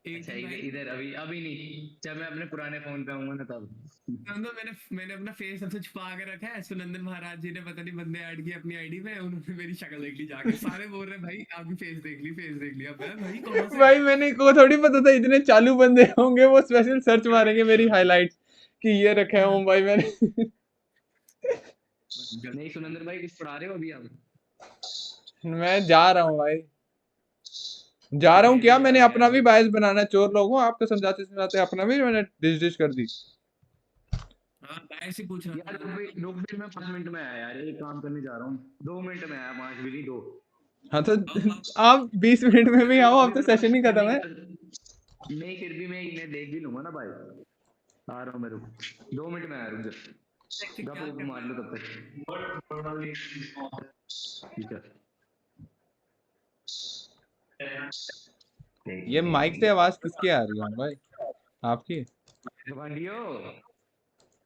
C: एक
B: अच्छा
C: दिन
B: इधर
C: भाई,
B: इधर अभी अभी नहीं, जब मैं अपने पुराने फोन पे आऊंगा ना तब।
C: सुनंदन, मैंने अपना फेस सबसे छुपा के रखा है, सुनंदन महाराज जी ने पता नहीं बंदे ऐड किए अपनी आईडी में, उन्होंने मेरी शक्ल देख ली जाके, सारे बोल रहे हैं भाई आपकी फेस देख ली, फेस देख लिया। मैं भाई कहाँ से?
A: भाई मैंने को थोड़ी पता था इतने चालू बंदे होंगे, वो स्पेशल सर्च मारेंगे मेरी हाइलाइट्स कि ये रखे हूँ भाई मैंने।
B: नहीं सुनंदर भाई कुछ पढ़ा रहे हो अभी आप?
A: मैं जा रहा हूँ भाई, जा रहा हूँ
B: मैं
A: क्या,
B: भी जा
A: मैंने
B: रहा हूँ
A: अपना
B: यार।
A: भी बायस बनाना है, चोर लोगों, आपको समझाते समझाते अपना भी मैंने डिश डिश कर दी।
C: हाँ मैं ऐसे ही पूछ रहा
B: यार
C: था।
B: रुक भी मैं 5 मिनट में आया यार, एक काम करने जा रहा हूँ। 2 मिनट में आया, 5 भी नहीं, 2।
A: हाँ तो
C: आओ आओ।
A: आप 20 मिनट में भी आओ, अब
B: अभी
A: तो
B: मेरे
A: सेशन ही
B: पास
A: खत्म है।
B: नहीं फिर भी मैं इन्हें देख भी लूंगा ना भाई। आ रहा हूँ मैं, रुक 2 मिनट में आया, रुक जा।
C: देखते
B: गप
C: क्या
B: वप मार लो तब तक। ठीक
A: ये
B: है।
A: माइक से आवाज किसकी आ रही है भाई? आपकी?
B: गवांडियो,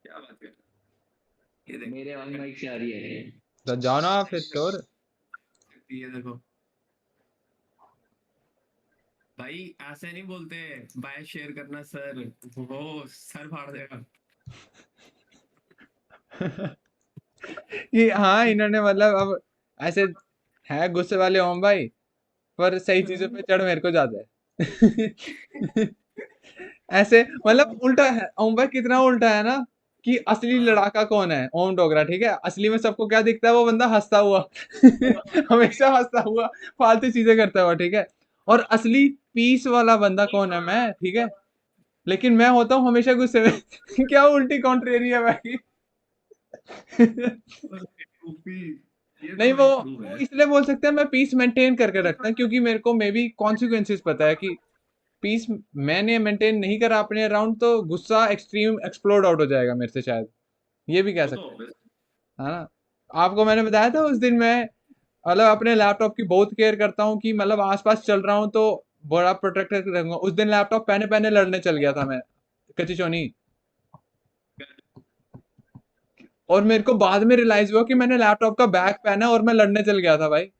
C: क्या बात कर, ये देख,
B: मेरे वाली माइक से आ रही है।
A: तो जाओ ना आप फिर चोर।
C: ये देखो। भाई ऐसे नहीं बोलते, बाय शेयर करना सर, वो सर फाड़ देगा।
A: ये हाँ इन्होंने मतलब अब ऐसे है गुस्से वाले ओम भाई, पर सही चीजों पे चढ़ मेरे को जाता है। ऐसे मतलब उल्टा है ओम भाई, कितना उल्टा है ना कि असली
C: हाँ।
A: लड़ाका कौन है, ओम डोगरा ठीक है, असली में सबको क्या दिखता है, वो बंदा हंसता हुआ। हमेशा हंसता हुआ, फालतू चीजें करता हुआ ठीक है। और असली पीस वाला बंदा कौन है, मैं ठीक है, लेकिन मैं होता हूँ हमेशा गुस्से में। क्या उल्टी कॉन्ट्रेरी है भाई।
C: टोपी, ये
A: नहीं
C: थोड़ी ट्रू
A: वो
C: है।
A: इसलिए बोल सकते हैं मैं पीस मेंटेन करके रखता हूँ, क्योंकि मेरे को मे बी कॉन्सिक्वेंसेस पता है कि पीस मैंने मेंटेन नहीं करा अपने अराउंड तो गुस्सा एक्सट्रीम एक्सप्लोड आउट हो जाएगा मेरे से शायद, ये भी कह
C: वो तो
A: सकते
C: obvious।
A: हैं, है ना। आपको मैंने बताया था उस दिन मैं मतलब अपने लैपटॉप की बहुत केयर करता हूँ कि मतलब आसपास चल रहा हूँ तो बड़ा प्रोटेक्ट करके रखूंगा। उस दिन लैपटॉप पहने पहने लड़ने चल गया था मैं, कच्ची चोनी। और मेरे को बाद में रियलाइज हुआ कि मैंने लैपटॉप का बैग पहना और मैं लड़ने चल गया था भाई।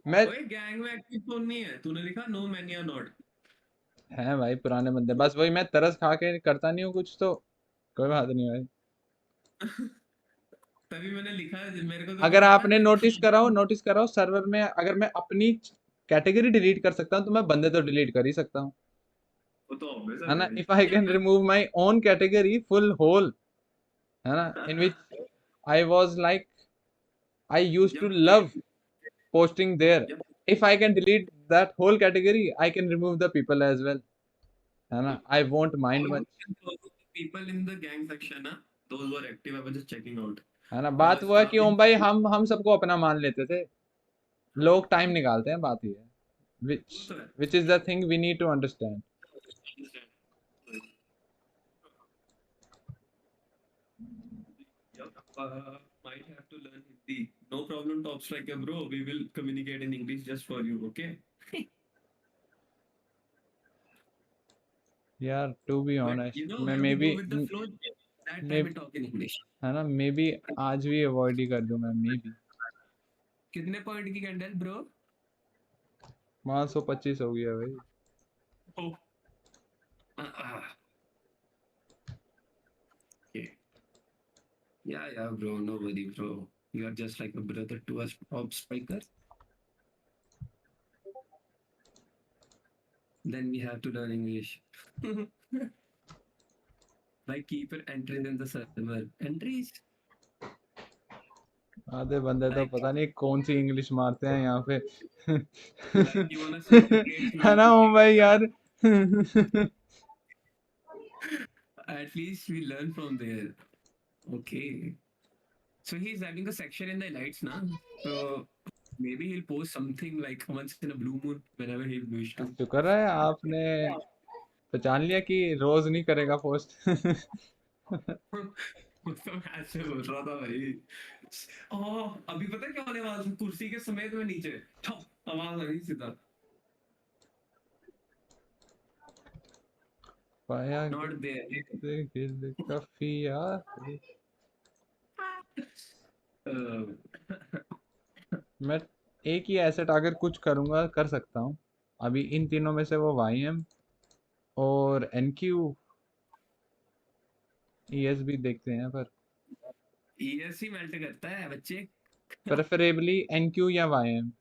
A: मैं
C: ओए गैंग में एक्टिव कौन नहीं है, तूने लिखा नो मैन या नॉट।
A: है भाई पुराने बंदे, बस वही मैं तरस खा के करता नहीं हूँ कुछ तो कोई बात नहीं भाई।
C: तभी मैंने लिखा है, मेरे को तो
A: अगर
C: दिखा था
A: आपने
C: तेरे को।
A: नोटिस कराओ सर्वर में अगर मैं अपनी कैटेगरी डिलीट कर सकता हूँ तो मैं बंदे तो डिलीट कर ही सकता हूँ,
C: वो तो ऑब्वियस है
A: है ना।
C: भाई।
A: If I can remove my own category full whole, है ना, in which I was like I use to
C: जब
A: लव posting there,
C: जब
A: if I can delete that whole category I can remove the people as well, है ना, I won't mind much,
C: almost people in the gang section, those were active, I was just checking out
A: है ना। बात
C: because
A: वो है कि
C: काफी।
A: ओम भाई हम सबको अपना मान लेते थे, लोग टाइम निकालते हैं, बात ही है, which
C: वो तो है।
A: which is the thing we need to understand।
C: Yep, might have to learn Hindi. No problem, Top Striker bro. We will communicate in English just for you, okay?
A: यार to be
C: But you
A: honest
C: know,
A: मैं
C: when
A: may
C: we
A: be
C: go with the flow, that
A: may
C: time we talk in English.
A: है ना, मे बी आज भी अवॉइड ही कर दूं मैं, मे बी।
C: कितने पॉइंट की कैंडल ब्रो?
A: 525 हो गया भाई।
C: Oh, okay. Yeah, bro. No worry, bro. You are just like a brother to us, Top Striker. Then we have to learn English. Like keeper entries in the server. Entries?
A: आधे बंदे तो
C: Like,
A: पता नहीं कौन सी इंग्लिश मारते हैं यहाँ पे।
C: like you wanna see the traits we
A: है
C: need
A: ना
C: to
A: ओम
C: take.
A: भाई यार।
C: At least we learn from there. Okay. So he's having a section in the lights now. So maybe he'll post something like once in a blue moon whenever he wish to.
A: शुक्र है आपने पहचान लिया कि रोज नहीं करेगा पोस्ट।
C: मतलब ऐसे बोल रहा था भाई। अभी पता है क्या होने वाला था? कुर्सी के समेत में नीचे ठप आवाज आ गई सीधा।
A: पाया
C: नॉट देयर।
A: किससे गिल कफिया। मैं एक ही एसेट अगर कुछ करूंगा कर सकता हूँ अभी इन तीनों में से, वो वाई एम और एनक्यू ईएस भी देखते हैं, पर
C: ईएस ही मेल्ट करता है बच्चे।
A: प्रेफरेबली एनक्यू या वाई एम।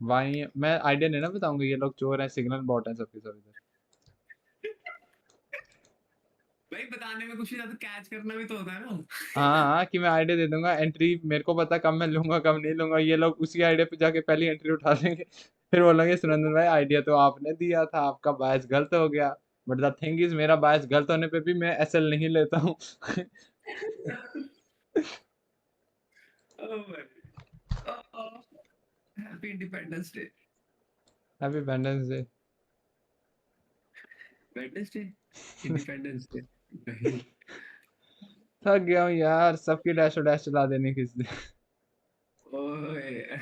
A: मैं आइडिया नहीं ना बताऊंगा, ये लोग चोर हैं, सिग्नल बॉट हैं सबके सब इधर।
C: भाई बताने में कुछ नहीं, ज्यादा कैच करना भी तो होता है ना।
A: हाँ हाँ कि मैं आइडिया दे दूंगा, एंट्री मेरे को पता कब मैं लूंगा कब नहीं लूंगा, ये लोग उसी आइडिया पे जाके पहली एंट्री उठा लेंगे। फिर बोलेंगे सुरेंद्र भाई आइडिया तो आपने दिया था, आपका बायस गलत हो गया। बट द थिंग इज मेरा बायस गलत होने पे भी मैं एसएल नहीं लेता हूँ।
C: Oh my. Oh, happy Independence Day.
A: Happy Wednesday day.
C: Wednesday? Independence Day. नहीं।
A: थक गया हूँ यार, सबकी डैश डैश चला देने किस दिन।
C: ओए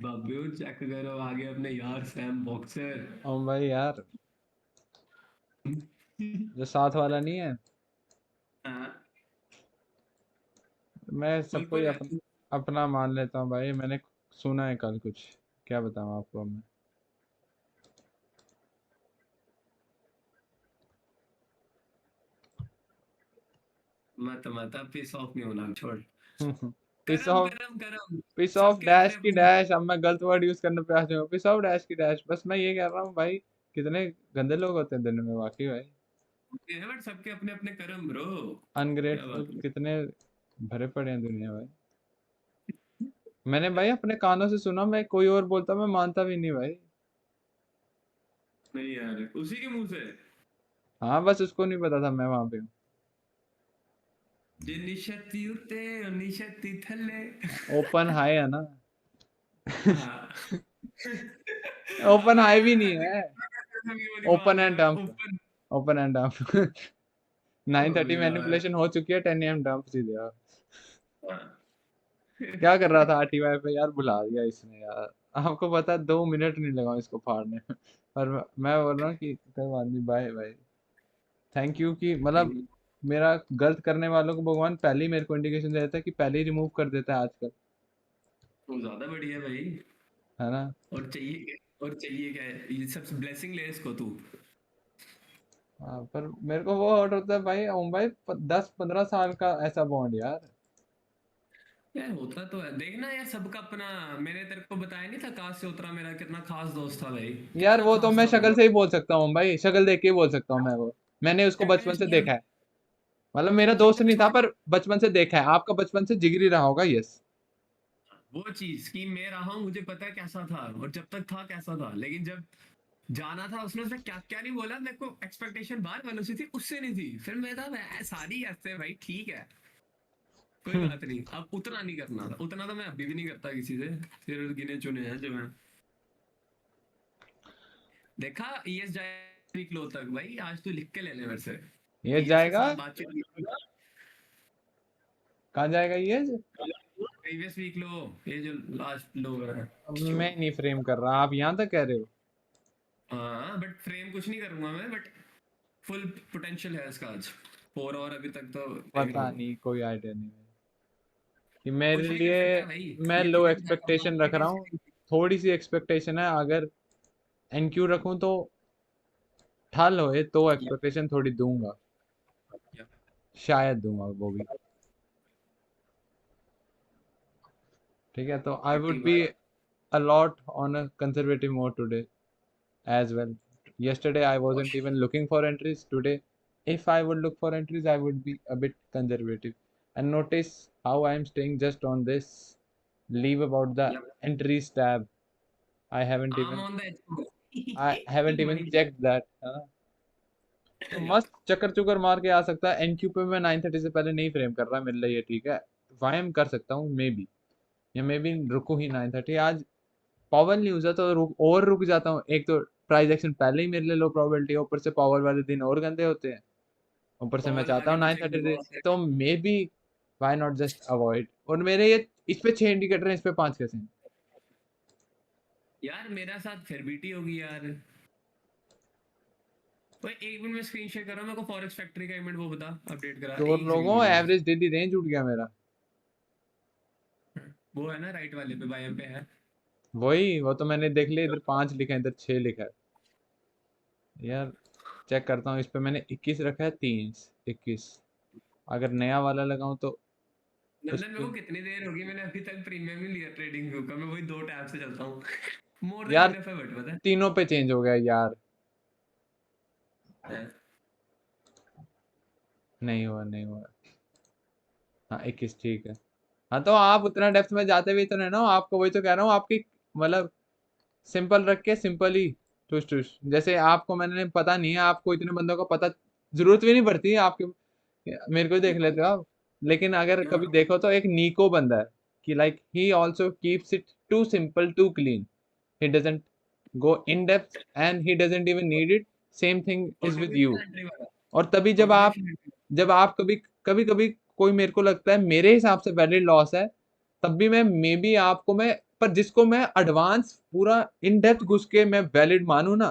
C: बाबू चेक करो आगे अपने यार सैम बॉक्सर।
A: ओ भाई यार, जो साथ वाला नहीं है, मैं सबको ही
C: बिल्कुल।
A: अपना मान लेता हूँ भाई। मैंने सुना है कल कुछ, क्या बताऊं आपको अब मैं।
C: मत मत अब पिस ऑफ नहीं होना, छोड़।
A: पिस
C: करम
A: ऑफ,
C: करम करम।
A: पिस ऑफ
C: सबके अपने
A: डैश की
C: अपने।
A: डैश। अब मैं गलत वर्ड यूज करने पे आ जाऊंगा, पिस ऑफ डैश की डैश। बस मैं ये कह रहा हूँ भाई, कितने गंदे लोग होते हैं दुनिया में वाकई भाई।
C: बट सबके अपने अपने करम ब्रो। क्या
A: अनग्रेटफुल
C: बात है।
A: कितने भरे पड़े हैं दुनिया भाई। मैंने भाई अपने कानों से सुना, मैं कोई और बोलता मैं मानता भी नहीं भाई।
C: नहीं यार, उसी के मुंह से।
A: हाँ बस उसको नहीं पता था मैं वहां पे हूँ।
C: जे निशति उते निशति थले।
A: ओपन हाई है ना।
C: हाँ।
A: ओपन
C: अबे
A: हाई भी
C: यार
A: नहीं है,
C: ये वाली
A: ओपन
C: बात है
A: एंड
C: भाई,
A: dump.
C: Open.
A: Open and dump. 9:30
C: हो गया
A: मैनिपुलेशन हो चुकी है, 10 AM डंप सीधे यार।
C: यार।
A: क्या कर रहा था RTY पे यार, बुला दिया इसने यार। आपको पता है 2 मिनट नहीं लगा इसको फाड़ने में। पर मैं बोल रहा हूँ कि कोई बात नहीं, बाय बाय। थैंक यू कि मतलब मेरा गलत करने वालों को भगवान पहले ही मेरे को इंडिकेशन दे देता है कि पहले ही रिमूव कर देता है आजकल,
C: वो ज्यादा बढ़िया भाई।
A: है ना।
C: और चाहिए क्या है, ये सब ब्लेसिंग ले इसको तू।
A: हाँ, पर मेरे को वो हर्ट होता है भाई, ओम भाई 10-15 साल का ऐसा बॉन्ड यार।
C: यार होता तो है, देखना यार सबका अपना। मैंने तेरे को बताया नहीं था काश से उतरा मेरा कितना खास दोस्त था भाई।
A: यार
C: कितना
A: वो तो
C: खास
A: मैं
C: था
A: शक्ल
C: वो।
A: से ही बोल सकता हूँ भाई, शक्ल देख के ही बोल सकता हूँ मैं वो। मैंने उसको
C: शक्ल
A: बचपन से
C: छोड़।
A: देखा है। मतलब मेरा दोस्त नहीं था
C: छोड़
A: पर बचपन से देखा है। आपका बचपन से जिगरी रहा होगा, यस।
C: वो चीज कि मैं रहा हूँ, मुझे पता है कैसा था और जब तक था कैसा था, लेकिन जब जाना था उसने उसने क्या क्या नहीं बोला मेरे को, एक्सपेक्टेशन बाहर वालों से थी, उससे नहीं थी। फिर मैं था सारी ऐसे भाई ठीक है, कोई बात नहीं। अब उतना नहीं करना था, उतना तो मैं अभी भी नहीं करता किसी से। फिर गिने चुने हैं जो मैं देखा। ईएस जाए वीक लो तक भाई, आज तू लिख के ले ले मेरे से।
A: ये
C: ईएस के
A: जाएगा,
C: साथ बातचीत।
A: कहाँ जाएगा ये।
C: प्रीवियस वीक लो, ये जो लास्ट लो है।
A: अब मैं नहीं फ्रेम कर रहा, आप यहाँ तक कह रहे हो।
C: हाँ बट फ्रेम कुछ नहीं करूंगा मैं, बट फुल पोटेंशियल है इसका आज। 4 और अभी तक तो देख रहा
A: पता
C: हूँ।
A: नहीं, कोई आइडिया नहीं है कि मेरे
C: कुछ नहीं कर
A: लिए।
C: सकता भाई,
A: मैं
C: ये
A: लो
C: चीजें
A: एक्सपेक्टेशन रख रहा हूँ, थोड़ी सी एक्सपेक्टेशन है। अगर NQ रखूँ तो ठल होए तो एक्सपेक्टेशन थोड़ी दूंगा, शायद दूंगा वो भी। ठीक है, तो I would be a lot on a conservative mode today as well. Yesterday I wasn't even looking for entries. Today, if I would look for entries, I would be a bit conservative. And notice how I am staying just on this. Leave about the entries tab. I haven't
C: I'm
A: even
C: on the
A: I haven't even
C: भाई।
A: checked that. तो मस्त चक्कर चुक्कर मार के आ सकता है। NQ पे मैं 9:30 से पहले नहीं फ्रेम कर रहा, मेरे लिए ये ठीक है। वाइम कर सकता हूँ मे बी, या मे बी रुकूं ही 9:30 आज। पावर न्यूज है तो रुक जाता हूँ। एक तो प्राइस एक्शन पहले ही मेरे लिए लो प्रोबेबिलिटी है, ऊपर से पावर वाले दिन और गंदे होते हैं। ऊपर से मैं
C: पवन
A: चाहता
C: आगे
A: हूँ
C: पीछे
A: 9:30,
C: घुमा।
A: तो may be why not just avoid. और मेरे ये इस पे 6 इंडिकेटर हैं, इस पे 5 कैसे हैं?
C: यार मेरा साथ फिर बीटी होगी यार। भाई एक मिनट में स्क्रीन शेयर कर रहा हूँ, मेरे को फॉरेक्स फैक्ट्री का इवेंट वो बता, अपडेट करा
A: तो
C: एक सेकंड
A: लोगों
C: रुक
A: एवरेज डेली रेंज उठ गया मेरा।
C: जा। वो है ना राइट वाले पे, बायम पे है।
A: वही, वो तो मैंने देख लिया, इधर 5 लिखा है, इधर 6 लिखा है यार। चेक करता हूँ, इस पे मैंने 21 रखा है, 21। अगर नया वाला लगाऊं तो उस
C: नंदन मेरे
A: पे
C: को कितनी देर होगी, मैंने अभी तक प्रीमियम ही लिया ट्रेडिंग व्यू का, मैं वही 2 टैब से चलता हूँ। मोर देन
A: यार
C: इनफ है, बट पता
A: तीनों पे चेंज हो गया यार।
C: है।
A: नहीं हुआ, नहीं हुआ। हाँ 21 ठीक है। हाँ तो आप उतना डेप्थ में जाते भी तो नहीं ना हो, आपको वही तो कह रहा हूँ आपकी। मतलब सिंपल रख के सिंपल ही टुस टुस। जैसे आपको मैंने पता नहीं है, आपको इतने बंदों का पता, जरूरत भी नहीं पड़ती है आपके। मेरे को ही देख लेते हो आप। लेकिन अगर कभी देखो तो एक नीको बंदा है कि like he also keeps it to simple too clean. He doesn't go in depth and he doesn't even need it. Same thing is with
C: automation
A: you.
C: Entry वाला।
A: और तभी
C: ऑटोमेशन एंट्री।
A: जब आप कभी कभी कभी कोई मेरे को लगता है मेरे हिसाब से वैलिड लॉस है, तब भी मैं मे बी आपको मैं, पर जिसको मैं एडवांस पूरा इन डेप्थ घुस के मैं वैलिड मानूं ना,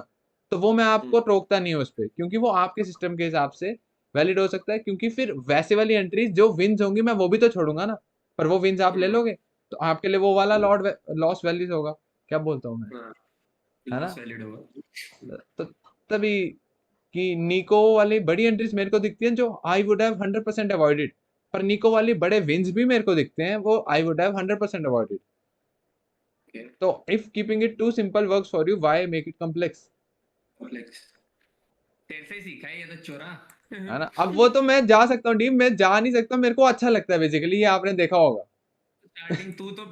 A: तो वो मैं आपको टोकता नहीं हूँ उस पर, क्योंकि वो आपके सिस्टम के हिसाब से वैलिड हो सकता है। क्योंकि फिर वैसे वाली एंट्रीज जो विन्स होंगी मैं वो भी तो छोड़ूंगा ना, पर वो विन्स आप ले लोगे। तो आपके लिए वो वाला लॉस वैल्यूज होगा, क्या बोलता हूँ मैं,
C: हाँ
A: है
C: लॉस
A: ना?
C: वैलिड होगा।
A: तो तभी कि निको वाली बड़ी एंट्रीज मेरे को दिखती हैं जो आई वुड हैव 100% अवॉइडेड, पर निको वाली बड़े विंस भी मेरे को दिखते हैं वो I would have 100% avoided.
C: Okay
A: तो if keeping it to simple works for you, why make it complex?
C: Complex. तेरे से ही सीखा है ये तो चोरा।
A: है ना? अब वो तो मैं जा सकता हूँ टीम, मैं जा नहीं सकता, मेरे को अच्छा लगता है बेसिकली, ये आपने देखा होगा।
C: स्टार्टिंग तू तो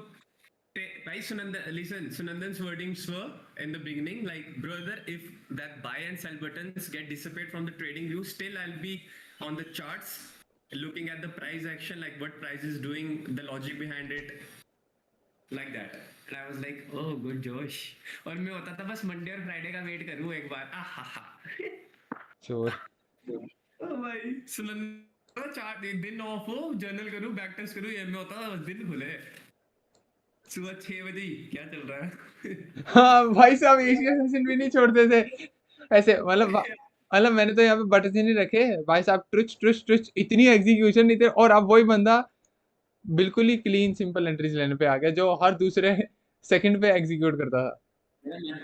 C: भाई Sunandan, listen, Sunandan's wordings were in the beginning like, brother, if that buy and sell buttons get dissipate from the trading view, still I'll be on the charts looking at the price action, like what price is doing, the logic behind it, like that. And I was like, oh good Josh. और मैं होता था बस मंडे और फ्राइडे का वेट करूँ एक बार, आहा।
A: चोर।
C: ओ भाई सुनंदन चार दिन ऑफ हो, जर्नल करूँ, बैक टेस्ट करूँ, ये में होता था दिन खुले सुबह 6 बजे ही, क्या चल रहा है।
A: हाँ भाई साहब, एशिया सेशन भी नहीं छोड़ते थे ऐसे, मतलब मैंने तो यहाँ पे बटन ही नहीं रखे भाई साहब, ट्रिच ट्रिच ट्रिच, इतनी एग्जीक्यूशन नहीं थे, और अब वही बंदा बिल्कुल ही क्लीन सिंपल एंट्रीज लेने पे आ गया जो हर दूसरे सेकंड पे एग्जीक्यूट करता था।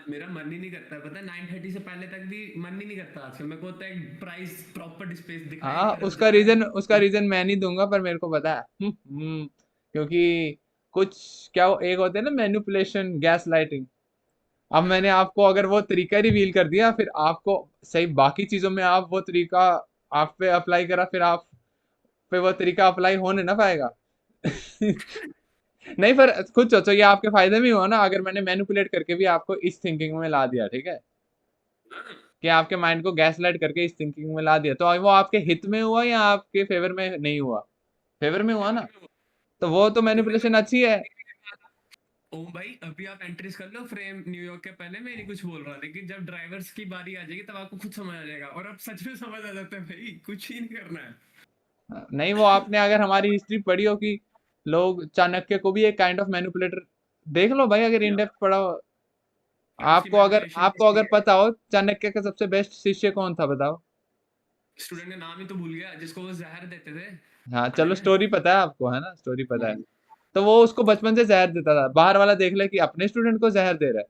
C: मेरा मन ही नहीं करता, पता है 9:30 से पहले तक भी मन ही नहीं करता आजकल। मेरे को होता है प्राइस प्रॉपर डिस्प्ले दिखाए,
A: हाँ,
C: तरफ
A: उसका
C: जा रहा
A: रीजन
C: है।
A: उसका रीजन मैं नहीं दूंगा, पर मेरे को पता है। क्योंकि कुछ क्या एक होते हैं ना मैनिपुलेशन, गैस लाइटिंग। अब मैंने आपको अगर वो तरीका रिवील कर दिया, फिर आपको सही बाकी चीजों में आप वो तरीका आप पे अप्लाई करा, फिर आप पे वो तरीका अप्लाई होने ना पाएगा। नहीं, पर खुद सोचो, ये आपके फायदे में ही हुआ ना, अगर मैंने मैनिपुलेट करके भी आपको इस थिंकिंग में ला दिया, ठीक है, कि आपके माइंड को गैस लाइट करके इस थिंकिंग में ला दिया, तो वो आपके हित में हुआ या आपके फेवर में नहीं हुआ? फेवर में हुआ ना, तो वो तो
C: तुम्हें
A: मैनिपुलेशन अच्छी है।
C: ओम भाई अभी आप एंट्रीज कर लो फ्रेम न्यूयॉर्क के पहले, मैं नहीं कुछ बोल रहा, लेकिन जब ड्राइवर्स की बारी आ जाएगी तब आपको खुद समझ आ जाएगा, और अब सच में समझ आ जाता है भाई, कुछ ही नहीं करना है।
A: नहीं, वो आपने अगर हमारी हिस्ट्री पढ़ी हो कि लोग चाणक्य को भी एक काइंड ऑफ मैनिपुलेटर, देख लो भाई अगर इन डेप्थ पढ़ा हो।
C: और उसकी मैनिपुलेशन
A: आपको अगर पता हो चाणक्य का सबसे बेस्ट शिष्य कौन था, बताओ।
C: स्टूडेंट का नाम ही तो भूल गया, जिसको वो जहर देते थे
A: हाँ
C: खाने
A: चलो,
C: में।
A: स्टोरी पता है आपको, है ना, स्टोरी पता है। तो वो उसको बचपन से जहर देता था, बाहर वाला देख ले कि अपने स्टूडेंट को जहर दे रहा है,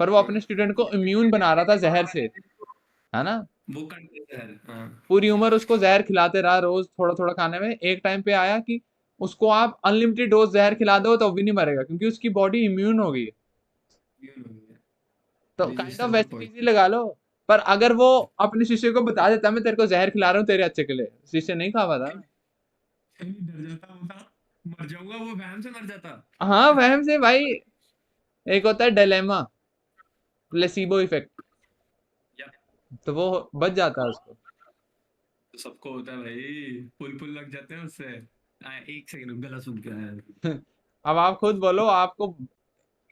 A: पर वो अपने स्टूडेंट को इम्यून बना रहा था जहर से, है ना?
C: वो करते जहर, हाँ।
A: पूरी उम्र उसको जहर खिलाते रहा, रोज थोड़ा थोड़ा खाने में, एक टाइम पे आया कि उसको आप अनलिमिटेड डोज जहर खिला दो तो भी नहीं मरेगा, क्योंकि उसकी बॉडी इम्यून हो गई है। तो काइंड ऑफ
C: रेजिस्टेंस
A: वैसी
C: पॉइंट।
A: चीज ही लगा लो। पर अगर वो अपने शिष्य को बता देता मैं तेरे को जहर खिला रहा हूँ तेरे अच्छे के लिए, शिष्य नहीं खा पाता ना।
C: डर जाता वो था, मर जाऊंगा, वो वहम से मर जाता।
A: हाँ, वहम से भाई। एक होता है डिलेमा, प्लेसिबो इफेक्ट,
C: या
A: तो वो बच जाता है उसको।
C: तो सबको होता है भाई, पुल पुल लग जाते हैं उससे। एक सेकंड, गला सूख गया है।
A: अब आप खुद बोलो, आपको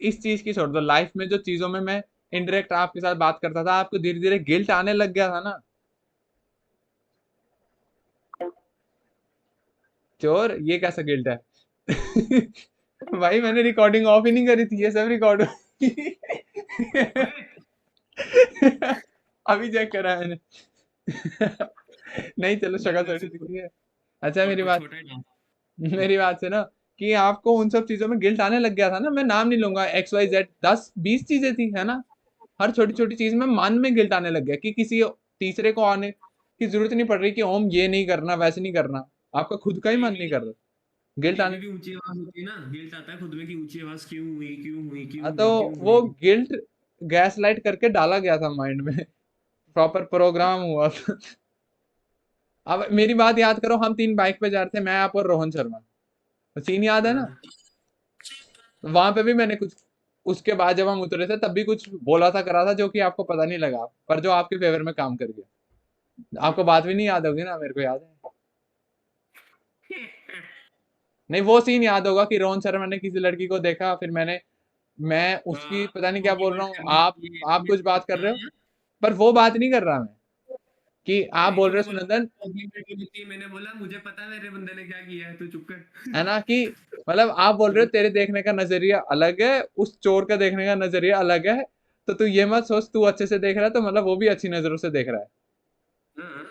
A: इस चीज की छोड़ दो, लाइफ में जो चीजों में मैं इनडायरेक्ट आपके साथ बात करता था, आपको धीरे धीरे गिल्ट आने लग गया था ना। चोर, ये कैसा गिल्ट है? भाई मैंने रिकॉर्डिंग ऑफ ही नहीं करी थी, ये सब रिकॉर्ड
C: ओए,
A: अभी चेक करा मैंने। नहीं चलो, शक्ल
C: जंगल
A: थोड़ी
C: से
A: दिख रही है। अच्छा, मेरी
C: वो
A: बात
C: छोटा ही था।
A: मेरी बात से ना, कि आपको उन सब चीजों में गिल्ट आने लग गया था ना, मैं नाम नहीं लूंगा, एक्स वाई जेड 10-20 चीजें थी, है ना? हर छोटी छोटी चीज में मन में गिल्ट आने लग गया कि किसी तीसरे को आने की जरूरत नहीं पड़ रही कि ओम ये नहीं करना वैसे नहीं करना, आपका खुद का ही मन नहीं कर रहा, गिल्ट
C: टीवी
A: आने।
C: भी ऊंची आवाज होती है ना, गिल्ट आता है खुद में कि ऊंची आवाज क्यों हुई, क्यों हुई, क्यों
A: हाँ,
C: हुई,
A: तो
C: क्यों
A: वो
C: हुई।
A: गिल्ट गैस लाइट करके डाला गया था माइंड में, प्रॉपर प्रोग्राम हुआ था। अब मेरी बात याद करो, हम 3 बाइक पे जा रहे थे, मैं, आप और रोहन शर्मा, सीन याद है ना?
C: हाँ।
A: वहां पे भी मैंने कुछ, उसके बाद जब हम उतरे थे तब भी कुछ बोला था करा था जो कि आपको पता नहीं लगा, पर जो आपके फेवर में काम कर गया। आपको बात भी नहीं याद होगी ना, मेरे को याद है। नहीं, वो सीन याद होगा कि रोहन शर्मा ने किसी लड़की को देखा, फिर मैं उसकी
C: हाँ,
A: पता नहीं
C: वो
A: क्या बोल रहा
C: कीवर्ड
A: हूँ,
C: करनी चाहिए
A: आप कुछ बात कर रहे हो,
C: हाँ,
A: पर वो बात नहीं कर रहा मैं, कि आप
C: नहीं
A: बोल रहे
C: तूने
A: हो
C: बोला
A: सुनंदन,
C: मैंने बोला मुझे पता है मेरे बंदे ने क्या किया है, तू चुप कर।
A: है ना, कि मतलब आप बोल रहे हो तेरे देखने का नजरिया अलग है, उस चोर का देखने का नजरिया अलग है, तो तू ये मत सोच तू अच्छे से देख रहा है तो मतलब वो भी अच्छी नजरों से देख रहा
C: हाँ,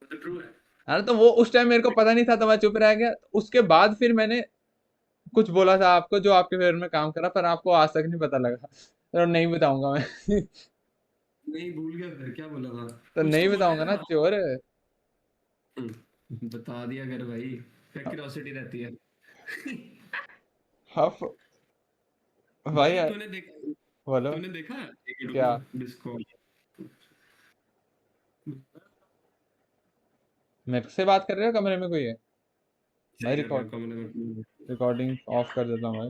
C: तो ट्रू है।
A: है ना? तो वो उस टाइम मेरे को पता नहीं था, तो मैं चुप रह गया। उसके बाद फिर मैंने कुछ बोला था आपको जो आपके फेवर में काम करा, पर आपको आज तक नहीं पता लगा। तो नहीं बताऊंगा मैं।
C: नहीं भूल गया, फिर क्या बोला था?
A: तो
C: कुछ
A: नहीं
C: तो बोला है
A: बताऊंगा
C: ना,
A: ना,
C: हाँ।
A: चोर।
C: बता दिया कर भाई, क्या क्यूरियोसिटी रहती है।
A: हफ। भाई
C: भाई
A: यार,
C: तूने देखा,
A: बोलो।
C: तूने देखा, एक मिनट रुक
A: क्या?
C: जा, डिस्कॉर्ड।
A: मेरे से बात कर रहे हो? कमरे में कोई है? मैं
C: सही कर रहा हूँ कमरे में।
A: रिकॉर्डिंग ऑफ कर देता हूँ भाई।